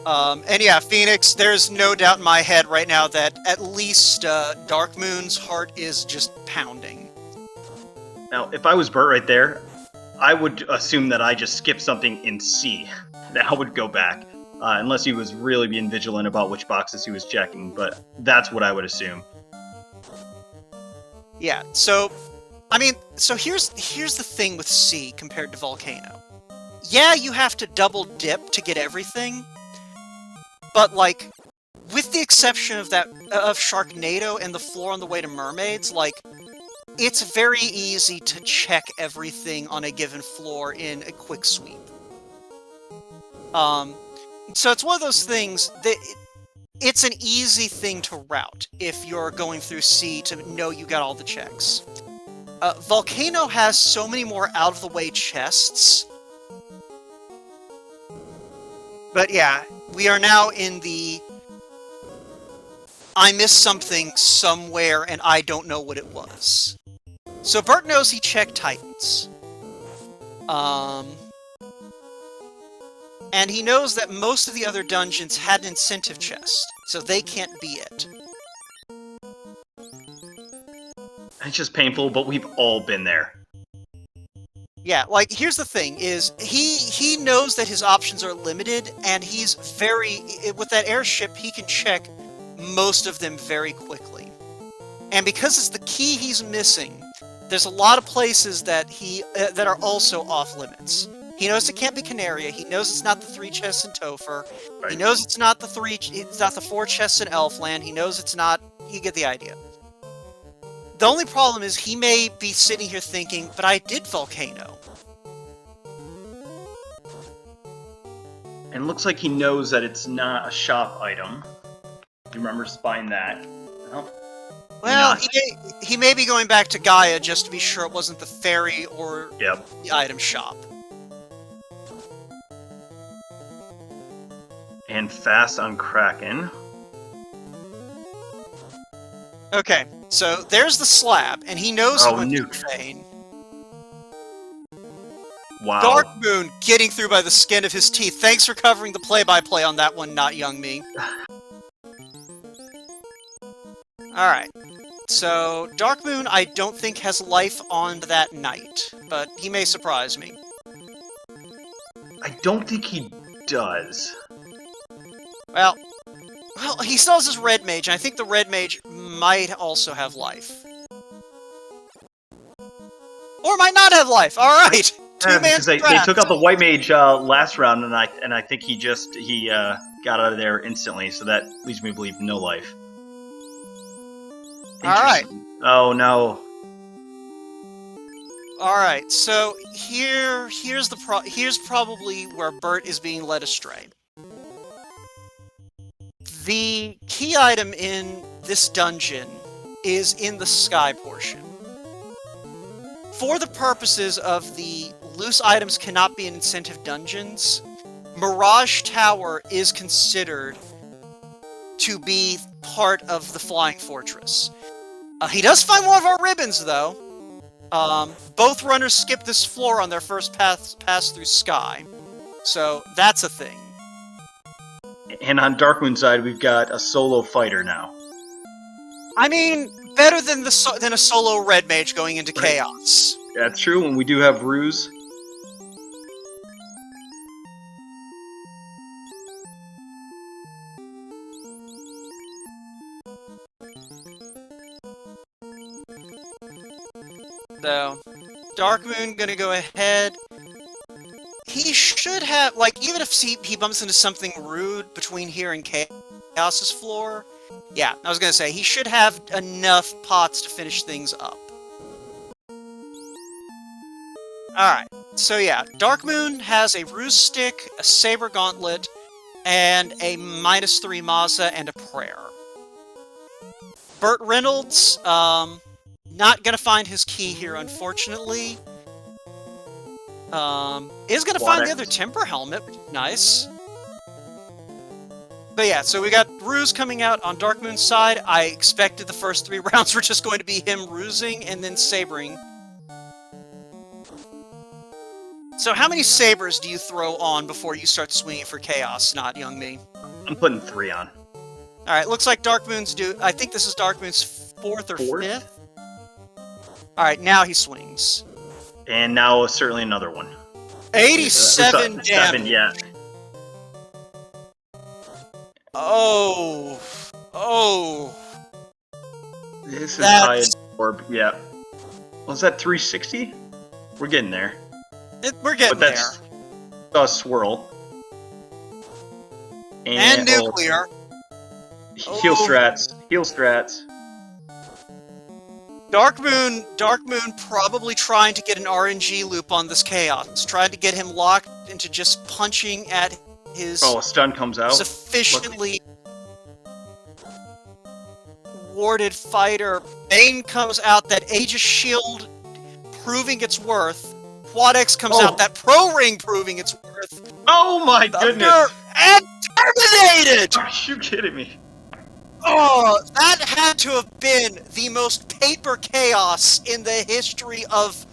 [SPEAKER 1] And yeah, Phoenix, there's no doubt in my head right now that at least Darkmoon's heart is just pounding.
[SPEAKER 2] Now, if I was Burt right there, I would assume that I just skipped something in C. That I would go back, unless he was really being vigilant about which boxes he was checking, but that's what I would assume.
[SPEAKER 1] Yeah, so, I mean, so here's the thing with C compared to Volcano. Yeah, you have to double dip to get everything, but, like, with the exception of of Sharknado and the floor on the way to Mermaids, like, it's very easy to check everything on a given floor in a quick sweep. So it's one of those things that it's an easy thing to route if you're going through C to know you got all the checks. Volcano has so many more out-of-the-way chests. But yeah, we are now in the I missed something somewhere and I don't know what it was. So Burt knows he checked Titans. And he knows that most of the other dungeons had an incentive chest, so they can't be it.
[SPEAKER 2] It's just painful, but we've all been there.
[SPEAKER 1] Yeah, like, here's the thing, is he knows that his options are limited, and he's with that airship, he can check most of them very quickly. And because it's the key he's missing, there's a lot of places that that are also off-limits. He knows it can't be Canaria, he knows it's not the 3 chests in Topher,
[SPEAKER 2] Right.
[SPEAKER 1] He knows it's not the 4 chests in Elfland, he knows it's not... You get the idea. The only problem is he may be sitting here thinking, but I did Volcano.
[SPEAKER 2] And it looks like he knows that it's not a shop item. Do you remember spying that?
[SPEAKER 1] Well, he may be going back to Gaia just to be sure it wasn't the ferry or
[SPEAKER 2] Yep.
[SPEAKER 1] the item shop.
[SPEAKER 2] And fast on Kraken.
[SPEAKER 1] Okay, so there's the slab, and he knows he went through Fane.
[SPEAKER 2] Wow.
[SPEAKER 1] Darkmoon getting through by the skin of his teeth. Thanks for covering the play-by-play on that one, not young me. Alright, so Darkmoon I don't think has life on that night, but he may surprise me.
[SPEAKER 2] I don't think he does.
[SPEAKER 1] Well, he still has his Red Mage, and I think the Red Mage might also have life. Or might not have life, alright!
[SPEAKER 2] Because they took out the White Mage last round, and I think he got out of there instantly, so that leads me to believe no life.
[SPEAKER 1] Alright.
[SPEAKER 2] Oh no.
[SPEAKER 1] Alright, so here's probably where Burt is being led astray. The key item in this dungeon is in the sky portion. For the purposes of the loose items cannot be in incentive dungeons, Mirage Tower is considered to be part of the Flying Fortress. He does find one of our ribbons, though. Both runners skip this floor on their first pass through Sky. So, that's a thing.
[SPEAKER 2] And on Darkmoon's side, we've got a solo fighter now.
[SPEAKER 1] I mean, better than a solo Red Mage going into Chaos.
[SPEAKER 2] That's true, and we do have Ruse.
[SPEAKER 1] So, Darkmoon gonna go ahead. He should have, like, even if he bumps into something rude between here and Chaos's floor, yeah, I was gonna say, he should have enough pots to finish things up. Alright, so yeah, Darkmoon has a Ruse Stick, a Saber Gauntlet, and a -3 Maza and a Prayer. BurtReynoldz, not gonna find his key here, unfortunately. Is gonna find the other Timber Helmet, which is nice. But yeah, so we got Ruse coming out on Darkmoon's side. I expected the first 3 rounds were just going to be him rusing and then sabering. So how many sabers do you throw on before you start swinging for chaos, not young me?
[SPEAKER 2] I'm putting 3 on.
[SPEAKER 1] Alright, looks like Darkmoon's I think this is Darkmoon's 4th or 5th. Alright, now he swings.
[SPEAKER 2] And now certainly another one.
[SPEAKER 1] 87 damage.
[SPEAKER 2] 7, yeah.
[SPEAKER 1] Oh.
[SPEAKER 2] This is high as orb, yeah. Was that 360? We're getting there.
[SPEAKER 1] We're getting
[SPEAKER 2] but that's
[SPEAKER 1] there.
[SPEAKER 2] A swirl.
[SPEAKER 1] And nuclear.
[SPEAKER 2] Heal strats. Heal strats.
[SPEAKER 1] Darkmoon probably trying to get an RNG loop on this chaos. Trying to get him locked into just punching at his...
[SPEAKER 2] Oh, a stun comes out.
[SPEAKER 1] Sufficiently warded fighter. Bane comes out, that Aegis Shield proving its worth. Quad X comes out, that Pro Ring proving its worth.
[SPEAKER 2] Oh my goodness!
[SPEAKER 1] And terminated!
[SPEAKER 2] Are you kidding me?
[SPEAKER 1] Oh, that had to have been the most paper chaos in the history of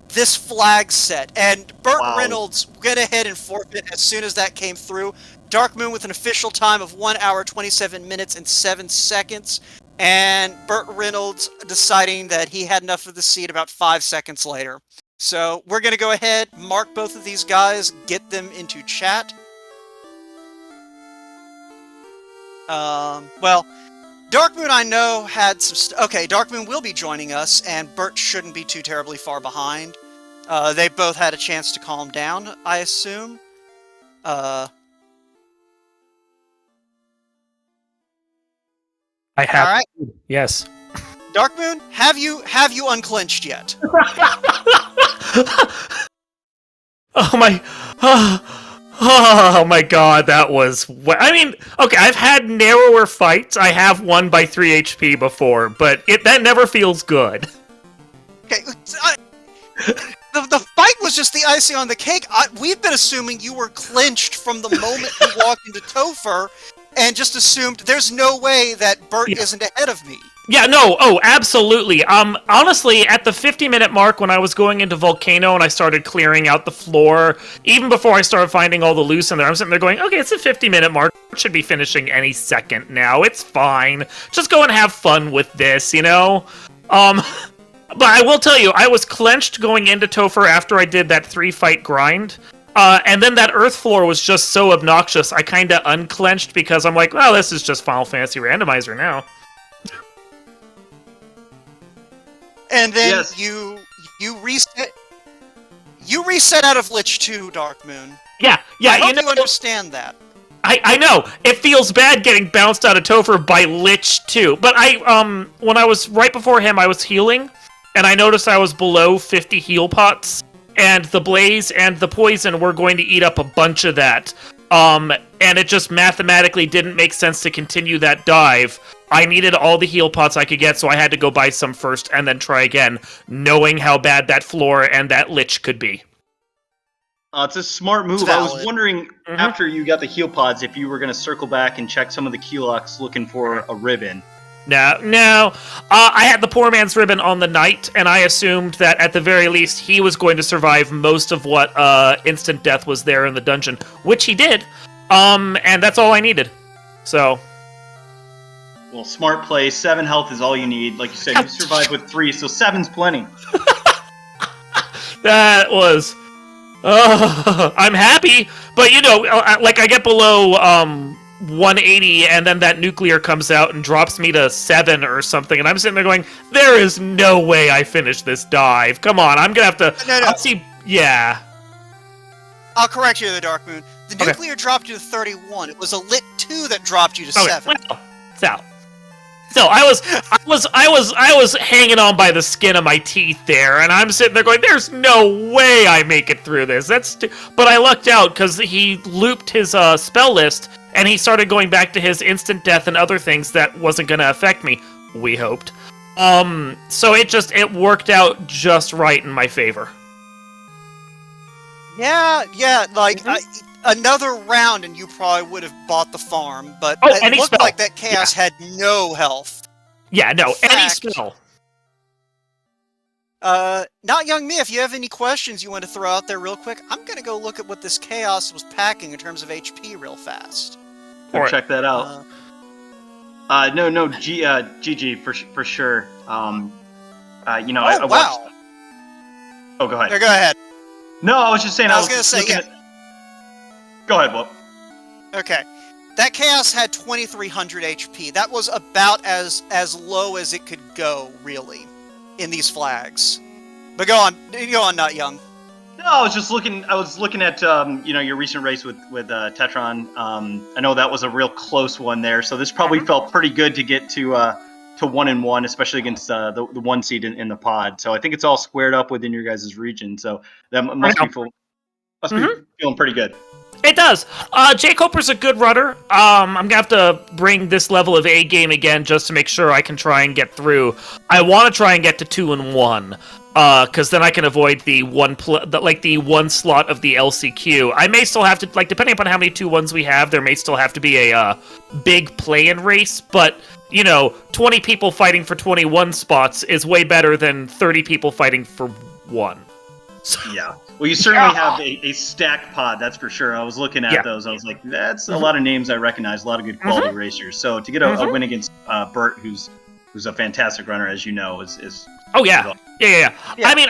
[SPEAKER 1] this flag set. And BurtReynoldz went ahead and forfeit as soon as that came through. Darkmoon with an official time of 1 hour, 27 minutes, and 7 seconds. And BurtReynoldz deciding that he had enough of the seed about 5 seconds later. So we're going to go ahead, mark both of these guys, get them into chat. Well, Darkmoon I know had some... Okay, Darkmoon will be joining us, and Burt shouldn't be too terribly far behind. They both had a chance to calm down, I assume.
[SPEAKER 3] I have.
[SPEAKER 1] All right.
[SPEAKER 3] Yes.
[SPEAKER 1] Darkmoon, have you unclenched yet?
[SPEAKER 3] Oh my. Oh my god, that was... I mean, okay, I've had narrower fights. I have won by 3 HP before, but that never feels good.
[SPEAKER 1] Okay, the fight was just the icing on the cake. We've been assuming you were clinched from the moment you walked into Topher, and just assumed there's no way that Burt isn't ahead of me.
[SPEAKER 3] Yeah, no, absolutely. Honestly, at the 50-minute mark when I was going into Volcano and I started clearing out the floor, even before I started finding all the loose in there, I'm sitting there going, okay, it's a 50-minute mark. It should be finishing any second now. It's fine. Just go and have fun with this, you know? But I will tell you, I was clenched going into Topher after I did that 3-fight grind. And then that earth floor was just so obnoxious, I kinda unclenched because I'm like, well, this is just Final Fantasy Randomizer now.
[SPEAKER 1] And then you reset out of Lich 2, Darkmoon.
[SPEAKER 3] Yeah,
[SPEAKER 1] I hope you understand that.
[SPEAKER 3] I know. It feels bad getting bounced out of Topher by Lich 2. But when I was right before him, I was healing, and I noticed I was below 50 heal pots, and the Blaze and the Poison were going to eat up a bunch of that. And it just mathematically didn't make sense to continue that dive. I needed all the heal pots I could get, so I had to go buy some first and then try again, knowing how bad that floor and that Lich could be.
[SPEAKER 2] It's a smart move. I was wondering, after you got the heal pods, if you were going to circle back and check some of the Keylocks looking for a ribbon.
[SPEAKER 3] No. I had the poor man's ribbon on the knight, and I assumed that at the very least he was going to survive most of what instant death was there in the dungeon, which he did. And that's all I needed. So...
[SPEAKER 2] Well, smart play. 7 health is all you need. Like you said, you survived with 3, so 7's plenty.
[SPEAKER 3] That was... I'm happy, but you know, like I get below 180, and then that nuclear comes out and drops me to 7 or something, and I'm sitting there going, there is no way I finish this dive. Come on, I'm gonna have to...
[SPEAKER 1] No.
[SPEAKER 3] I'll see... Yeah.
[SPEAKER 1] I'll correct you, the Darkmoon. The nuclear dropped you to 31. It was a Lit 2 that dropped you to 7.
[SPEAKER 3] Well, so I was hanging on by the skin of my teeth there, and I'm sitting there going, "There's no way I make it through this." But I lucked out because he looped his spell list, and he started going back to his instant death and other things that wasn't going to affect me. we hoped. So it worked out just right in my favor.
[SPEAKER 1] Yeah, like, another round and you probably would have bought the farm, but it
[SPEAKER 3] any
[SPEAKER 1] looked
[SPEAKER 3] spell.
[SPEAKER 1] like that Chaos had no health.
[SPEAKER 3] Yeah, no, any
[SPEAKER 1] fact-
[SPEAKER 3] spell.
[SPEAKER 1] Not Young Me, if you have any questions you want to throw out there real quick, I'm gonna go look at what this Chaos was packing in terms of HP real fast.
[SPEAKER 2] Go check that out. GG for sure. I watched.
[SPEAKER 1] Wow.
[SPEAKER 2] Oh, go ahead.
[SPEAKER 1] There, go ahead.
[SPEAKER 2] No, I was just saying.
[SPEAKER 1] I was gonna say, yeah.
[SPEAKER 2] Go ahead, Whoop.
[SPEAKER 1] Okay. That Chaos had 2300 HP. That was about as low as it could go, really, in these flags. But go on, Not Young.
[SPEAKER 2] No, I was just looking. I was looking at your recent race with Tetron. I know that was a real close one there. So this probably felt pretty good to get to 1-1, especially against the 1 seed in the pod. So I think it's all squared up within your guys' region. So that must be feeling pretty good.
[SPEAKER 3] It does. Jake Hopper's a good runner. I'm gonna have to bring this level of A game again just to make sure I can try and get through. I want to try and get to 2-1, because then I can avoid the one slot of the LCQ. I may still have to, like, depending upon how many 2-1s we have, there may still have to be a big play-in race. But 20 people fighting for 21 spots is way better than 30 people fighting for 1.
[SPEAKER 2] Yeah. Well, you certainly have a stacked pod, that's for sure. I was looking at those. I was like, that's a lot of names I recognize, a lot of good quality racers. So to get a win against Burt, who's a fantastic runner, as you know, is
[SPEAKER 3] oh yeah. Yeah. I mean,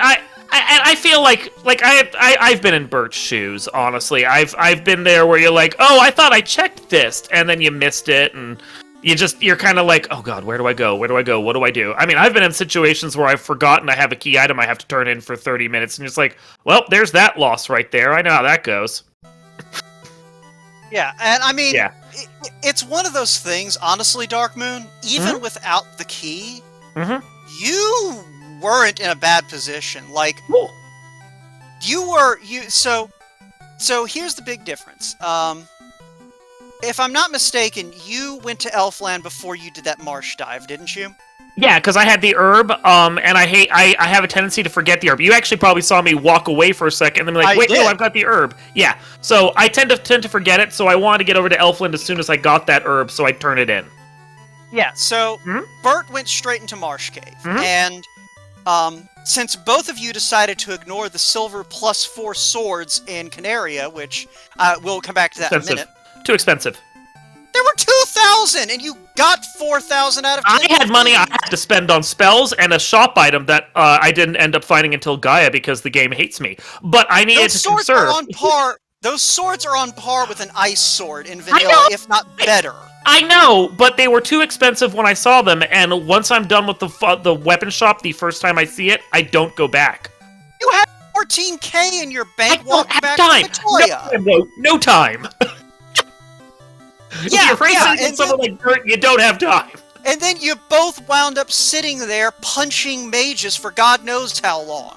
[SPEAKER 3] I feel like I've been in Burt's shoes. Honestly, I've been there where you're like, oh, I thought I checked this, and then you missed it, and you're kind of like, oh god, where do I go? What do I do? I mean, I've been in situations where I've forgotten I have a key item I have to turn in for 30 minutes, and it's like, well, there's that loss right there. I know how that goes.
[SPEAKER 1] Yeah, and I mean, it's one of those things, honestly, Darkmoon, even without the key, you weren't in a bad position. Like, so here's the big difference. If I'm not mistaken, you went to Elfland before you did that Marsh dive, didn't you?
[SPEAKER 3] Yeah, because I had the herb, and I have a tendency to forget the herb. You actually probably saw me walk away for a second, and then be like, wait, no, I've got the herb. Yeah, so I tend to forget it, so I wanted to get over to Elfland as soon as I got that herb, so I'd turn it in.
[SPEAKER 1] Yeah, so Burt went straight into Marsh Cave, and since both of you decided to ignore the silver +4 swords in Canaria, which we'll come back to that in a minute.
[SPEAKER 3] Too expensive.
[SPEAKER 1] There were 2,000, and you got 4,000 out of 10.
[SPEAKER 3] I had money I had to spend on spells and a shop item that I didn't end up finding until Gaia because the game hates me. But I needed to conserve.
[SPEAKER 1] Those swords are on par with an ice sword in vanilla, if not better.
[SPEAKER 3] I know, but they were too expensive when I saw them, and once I'm done with the weapon shop the first time I see it, I don't go back.
[SPEAKER 1] You have 14K in your bank walking back
[SPEAKER 3] time.
[SPEAKER 1] to Matoya.
[SPEAKER 3] No time. If you're racing with someone like Burt, you don't have time.
[SPEAKER 1] And then you both wound up sitting there punching mages for God knows how long.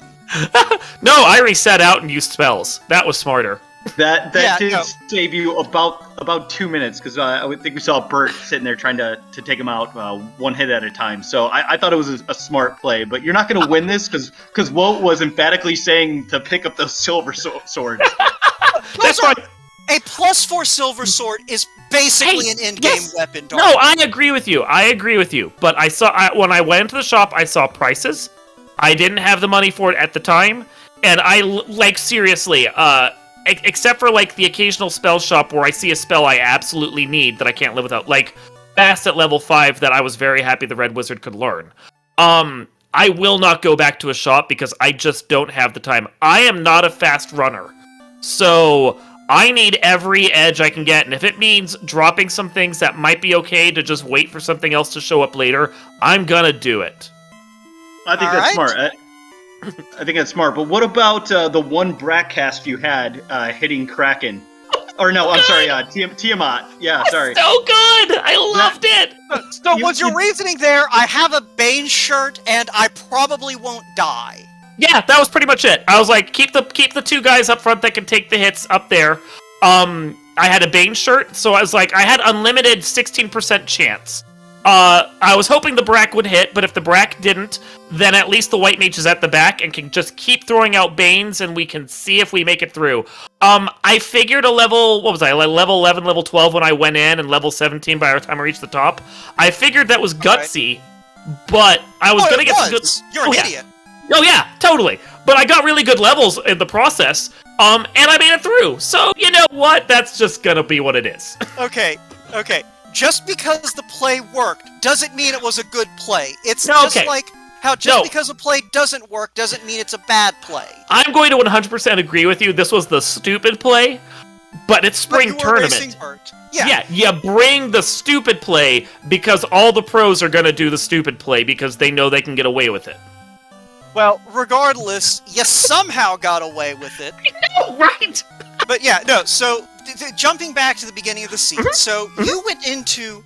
[SPEAKER 3] No, I reset out and used spells. That was smarter.
[SPEAKER 2] That did save you about 2 minutes, because I would think we saw Burt sitting there trying to take him out one hit at a time. So I thought it was a smart play. But you're not going to win this because Wolt was emphatically saying to pick up those silver swords.
[SPEAKER 3] That's fine.
[SPEAKER 1] A +4 silver sword is basically an in-game weapon.
[SPEAKER 3] No, I agree with you. But when I went into the shop, I saw prices. I didn't have the money for it at the time, and seriously, except for the occasional spell shop where I see a spell I absolutely need that I can't live without, like Fast at level 5 that I was very happy the Red Wizard could learn. I will not go back to a shop because I just don't have the time. I am not a fast runner, so I need every edge I can get, and if it means dropping some things that might be okay to just wait for something else to show up later, I'm gonna do it.
[SPEAKER 2] I think that's smart. I think that's smart. But what about the one Bratcast you had hitting Kraken? Or no, I'm sorry, Tiamat. Yeah, sorry.
[SPEAKER 3] So good! I loved it!
[SPEAKER 1] So what's your reasoning there? I have a Bane shirt, and I probably won't die.
[SPEAKER 3] Yeah, that was pretty much it. I was like, keep the two guys up front that can take the hits up there. I had a Bane shirt, so I was like, I had unlimited 16% chance. I was hoping the Brack would hit, but if the Brack didn't, then at least the White Mage is at the back and can just keep throwing out Banes, and we can see if we make it through. I figured a level, what was I, like level 11, level 12 when I went in, and level 17 by the time I reached the top. I figured that was gutsy, but I was gonna get some good...
[SPEAKER 1] You're an idiot.
[SPEAKER 3] Oh yeah, totally. But I got really good levels in the process, and I made it through. So, you know what? That's just gonna be what it is.
[SPEAKER 1] Okay. Just because the play worked doesn't mean it was a good play. It's just like how because a play doesn't work doesn't mean it's a bad play.
[SPEAKER 3] I'm going to 100% agree with you. This was the stupid play, but it's spring tournament. Yeah, you bring the stupid play because all the pros are going to do the stupid play because they know they can get away with it.
[SPEAKER 1] Well, regardless, you somehow got away with it.
[SPEAKER 3] I know, right?
[SPEAKER 1] But yeah, no, so jumping back to the beginning of the scene, so you went into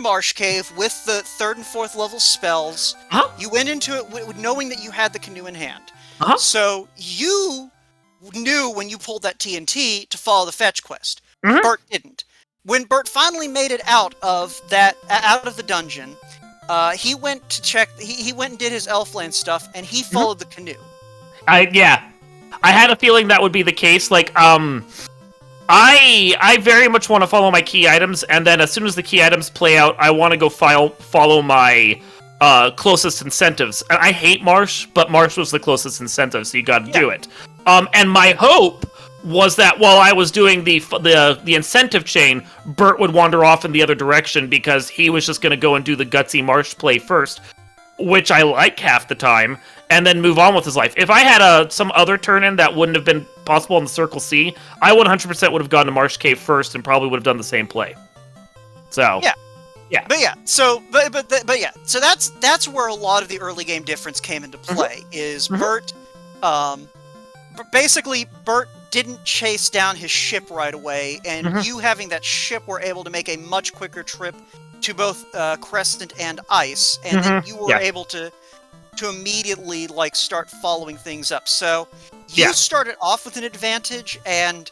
[SPEAKER 1] Marsh Cave with the 3rd and 4th level spells. You went into it knowing that you had the canoe in hand. So you knew when you pulled that TNT to follow the fetch quest. Burt didn't. When Burt finally made it out of the dungeon, he went to check. He went and did his Elfland stuff, and he followed the canoe.
[SPEAKER 3] I had a feeling that would be the case. Like, I very much want to follow my key items, and then as soon as the key items play out, I want to go follow my closest incentives. And I hate Marsh, but Marsh was the closest incentive, so you got to do it. And my hope was that while I was doing the incentive chain, Burt would wander off in the other direction because he was just going to go and do the gutsy Marsh play first, which I like half the time, and then move on with his life. If I had some other turn-in that wouldn't have been possible in the Circle C, I 100% would have gone to Marsh Cave first and probably would have done the same play. So yeah.
[SPEAKER 1] So that's where a lot of the early game difference came into play. Is Burt, basically Burt didn't chase down his ship right away, and you having that ship were able to make a much quicker trip to both Crescent and Ice, and then you were able to immediately start following things up. So you started off with an advantage, and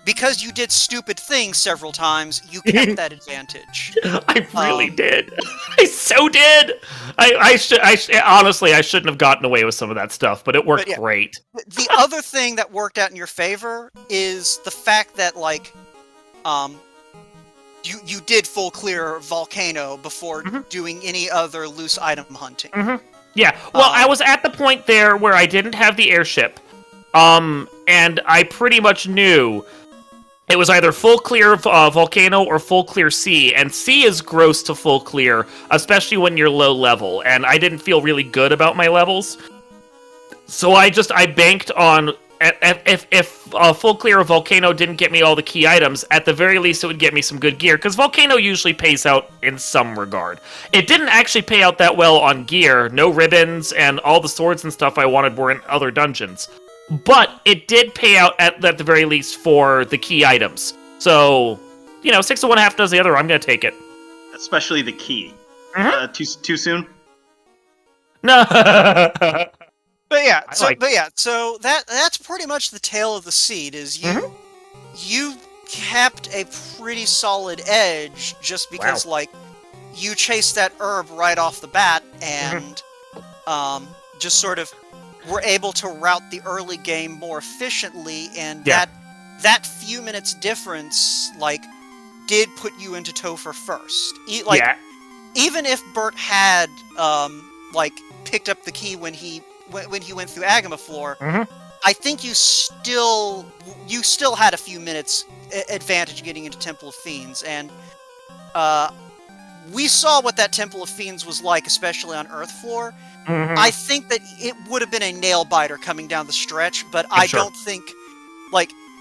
[SPEAKER 1] because you did stupid things several times, you kept that advantage.
[SPEAKER 3] I really did. I so did. Honestly, I shouldn't have gotten away with some of that stuff, but it worked great.
[SPEAKER 1] The other thing that worked out in your favor is the fact that you did full clear Volcano before doing any other loose item hunting.
[SPEAKER 3] Yeah, well, I was at the point there where I didn't have the airship, and I pretty much knew it was either full clear Volcano or full clear Sea, and Sea is gross to full clear, especially when you're low level, and I didn't feel really good about my levels. So I banked on, if full clear of Volcano didn't get me all the key items, at the very least it would get me some good gear, because Volcano usually pays out in some regard. It didn't actually pay out that well on gear, no ribbons, and all the swords and stuff I wanted were in other dungeons. But it did pay out at the very least for the key items. So, 6 of one, half does the other. I'm going to take it.
[SPEAKER 2] Especially the key. Too soon?
[SPEAKER 3] No.
[SPEAKER 1] So that's pretty much the tale of the seed. Is you kept a pretty solid edge just because you chased that herb right off the bat and just sort of were able to route the early game more efficiently, and that few minutes difference did put you into Topher first. Even if Burt had picked up the key when he went through Agamaflor, I think you still had a few minutes advantage getting into Temple of Fiends, and we saw what that Temple of Fiends was like, especially on Earthfloor. I think that it would have been a nail biter coming down the stretch, but I don't think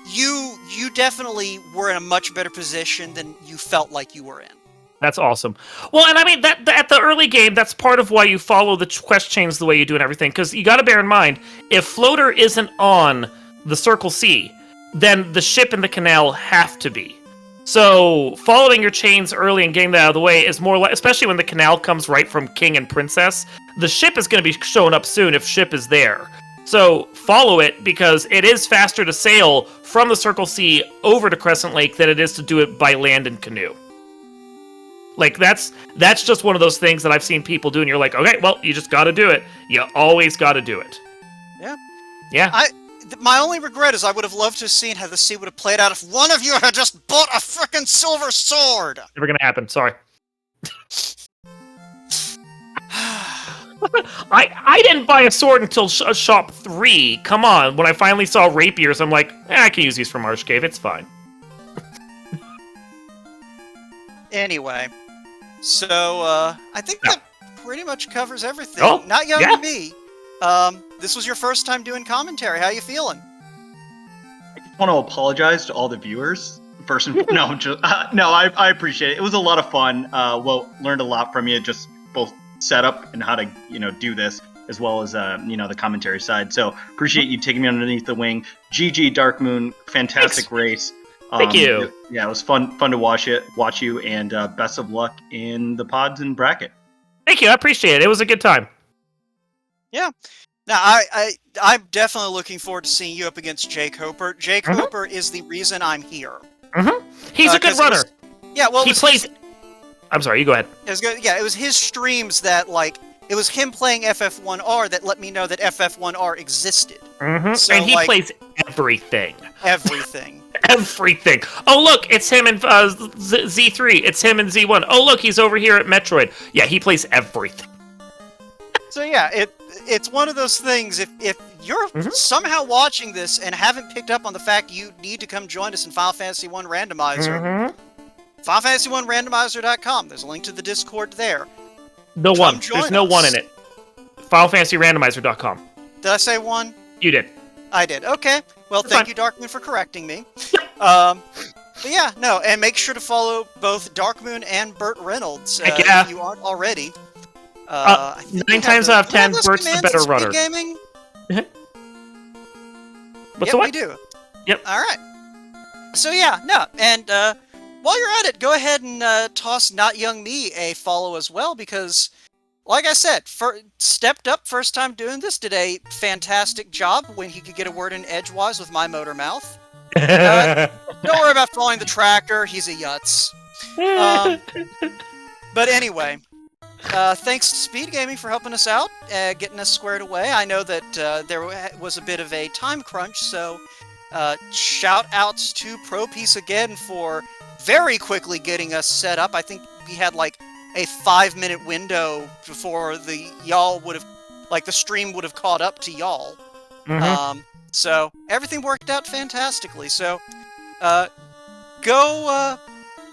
[SPEAKER 1] you definitely were in a much better position than you felt like you were in.
[SPEAKER 3] That's awesome. Well, and I mean, that at the early game, that's part of why you follow the quest chains the way you do and everything, because you got to bear in mind, if Floater isn't on the Circle C, then the ship and the canal have to be. So, following your chains early and getting that out of the way is more especially when the canal comes right from King and Princess, the ship is going to be showing up soon if ship is there. So, follow it, because it is faster to sail from the Circle C over to Crescent Lake than it is to do it by land and canoe. Like that's just one of those things that I've seen people do, and you're like, okay, well, you just got to do it. You always got to do it.
[SPEAKER 1] Yeah.
[SPEAKER 3] Yeah.
[SPEAKER 1] My only regret is I would have loved to have seen how the scene would have played out if one of you had just bought a frickin' silver sword.
[SPEAKER 3] Never gonna happen. Sorry. I didn't buy a sword until shop 3. Come on. When I finally saw rapiers, I'm like, I can use these for Marsh Cave. It's fine.
[SPEAKER 1] Anyway, so I think that pretty much covers everything.
[SPEAKER 3] Oh,
[SPEAKER 1] Not young
[SPEAKER 3] yeah.
[SPEAKER 1] me. This was your first time doing commentary. How you feeling?
[SPEAKER 2] I just want to apologize to all the viewers. First and no, I appreciate it. It was a lot of fun. Learned a lot from you, just both setup and how to do this, as well as the commentary side. So appreciate you taking me underneath the wing. GG Darkmoon, fantastic race.
[SPEAKER 3] Thank you.
[SPEAKER 2] Yeah, it was fun to watch you, and best of luck in the pods and bracket.
[SPEAKER 3] Thank you. I appreciate it. It was a good time.
[SPEAKER 1] Yeah. Now, I'm definitely looking forward to seeing you up against Jake Hooper. Jake Hooper is the reason I'm here.
[SPEAKER 3] He's a good runner.
[SPEAKER 1] Well,
[SPEAKER 3] he plays. I'm sorry. You go ahead.
[SPEAKER 1] It was his streams that it was him playing FF1R that let me know that FF1R existed. So,
[SPEAKER 3] and he plays everything.
[SPEAKER 1] Everything.
[SPEAKER 3] Everything. Oh, look, it's him in Z3. It's him in Z1. Oh, look, he's over here at Metroid. Yeah, he plays everything.
[SPEAKER 1] So yeah, it's one of those things. If you're somehow watching this and haven't picked up on the fact you need to come join us in Final Fantasy 1 Randomizer, FileFantasy1Randomizer.com. There's a link to the Discord there.
[SPEAKER 3] No one. There's no one in it. FileFantasyRandomizer.com.
[SPEAKER 1] Did I say one?
[SPEAKER 3] You did.
[SPEAKER 1] I did. Okay. Well, thank you, Darkmoon, for correcting me. But yeah, no, and make sure to follow both Darkmoon and BurtReynoldz if you aren't already.
[SPEAKER 3] 9 times out of 10, Burt's the better runner.
[SPEAKER 1] Gaming?
[SPEAKER 3] What's the what?
[SPEAKER 1] We do.
[SPEAKER 3] Yep.
[SPEAKER 1] All right. So yeah, no, and while you're at it, go ahead and toss Not Young Me a follow as well, because, like I said, stepped up first time doing this, did a fantastic job when he could get a word in edgewise with my motor mouth. Don't worry about following the tracker, he's a yutz. But anyway, thanks to Speed Gaming for helping us out, getting us squared away. I know that there was a bit of a time crunch, so shout outs to ProPiece again for very quickly getting us set up. I think we had like a 5-minute window before the stream would have caught up to y'all. So everything worked out fantastically. So go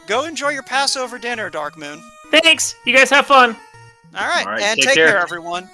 [SPEAKER 1] enjoy your Passover dinner, Darkmoon.
[SPEAKER 3] Thanks. You guys have fun.
[SPEAKER 1] All right, and
[SPEAKER 2] take
[SPEAKER 1] take
[SPEAKER 2] care,
[SPEAKER 1] care everyone.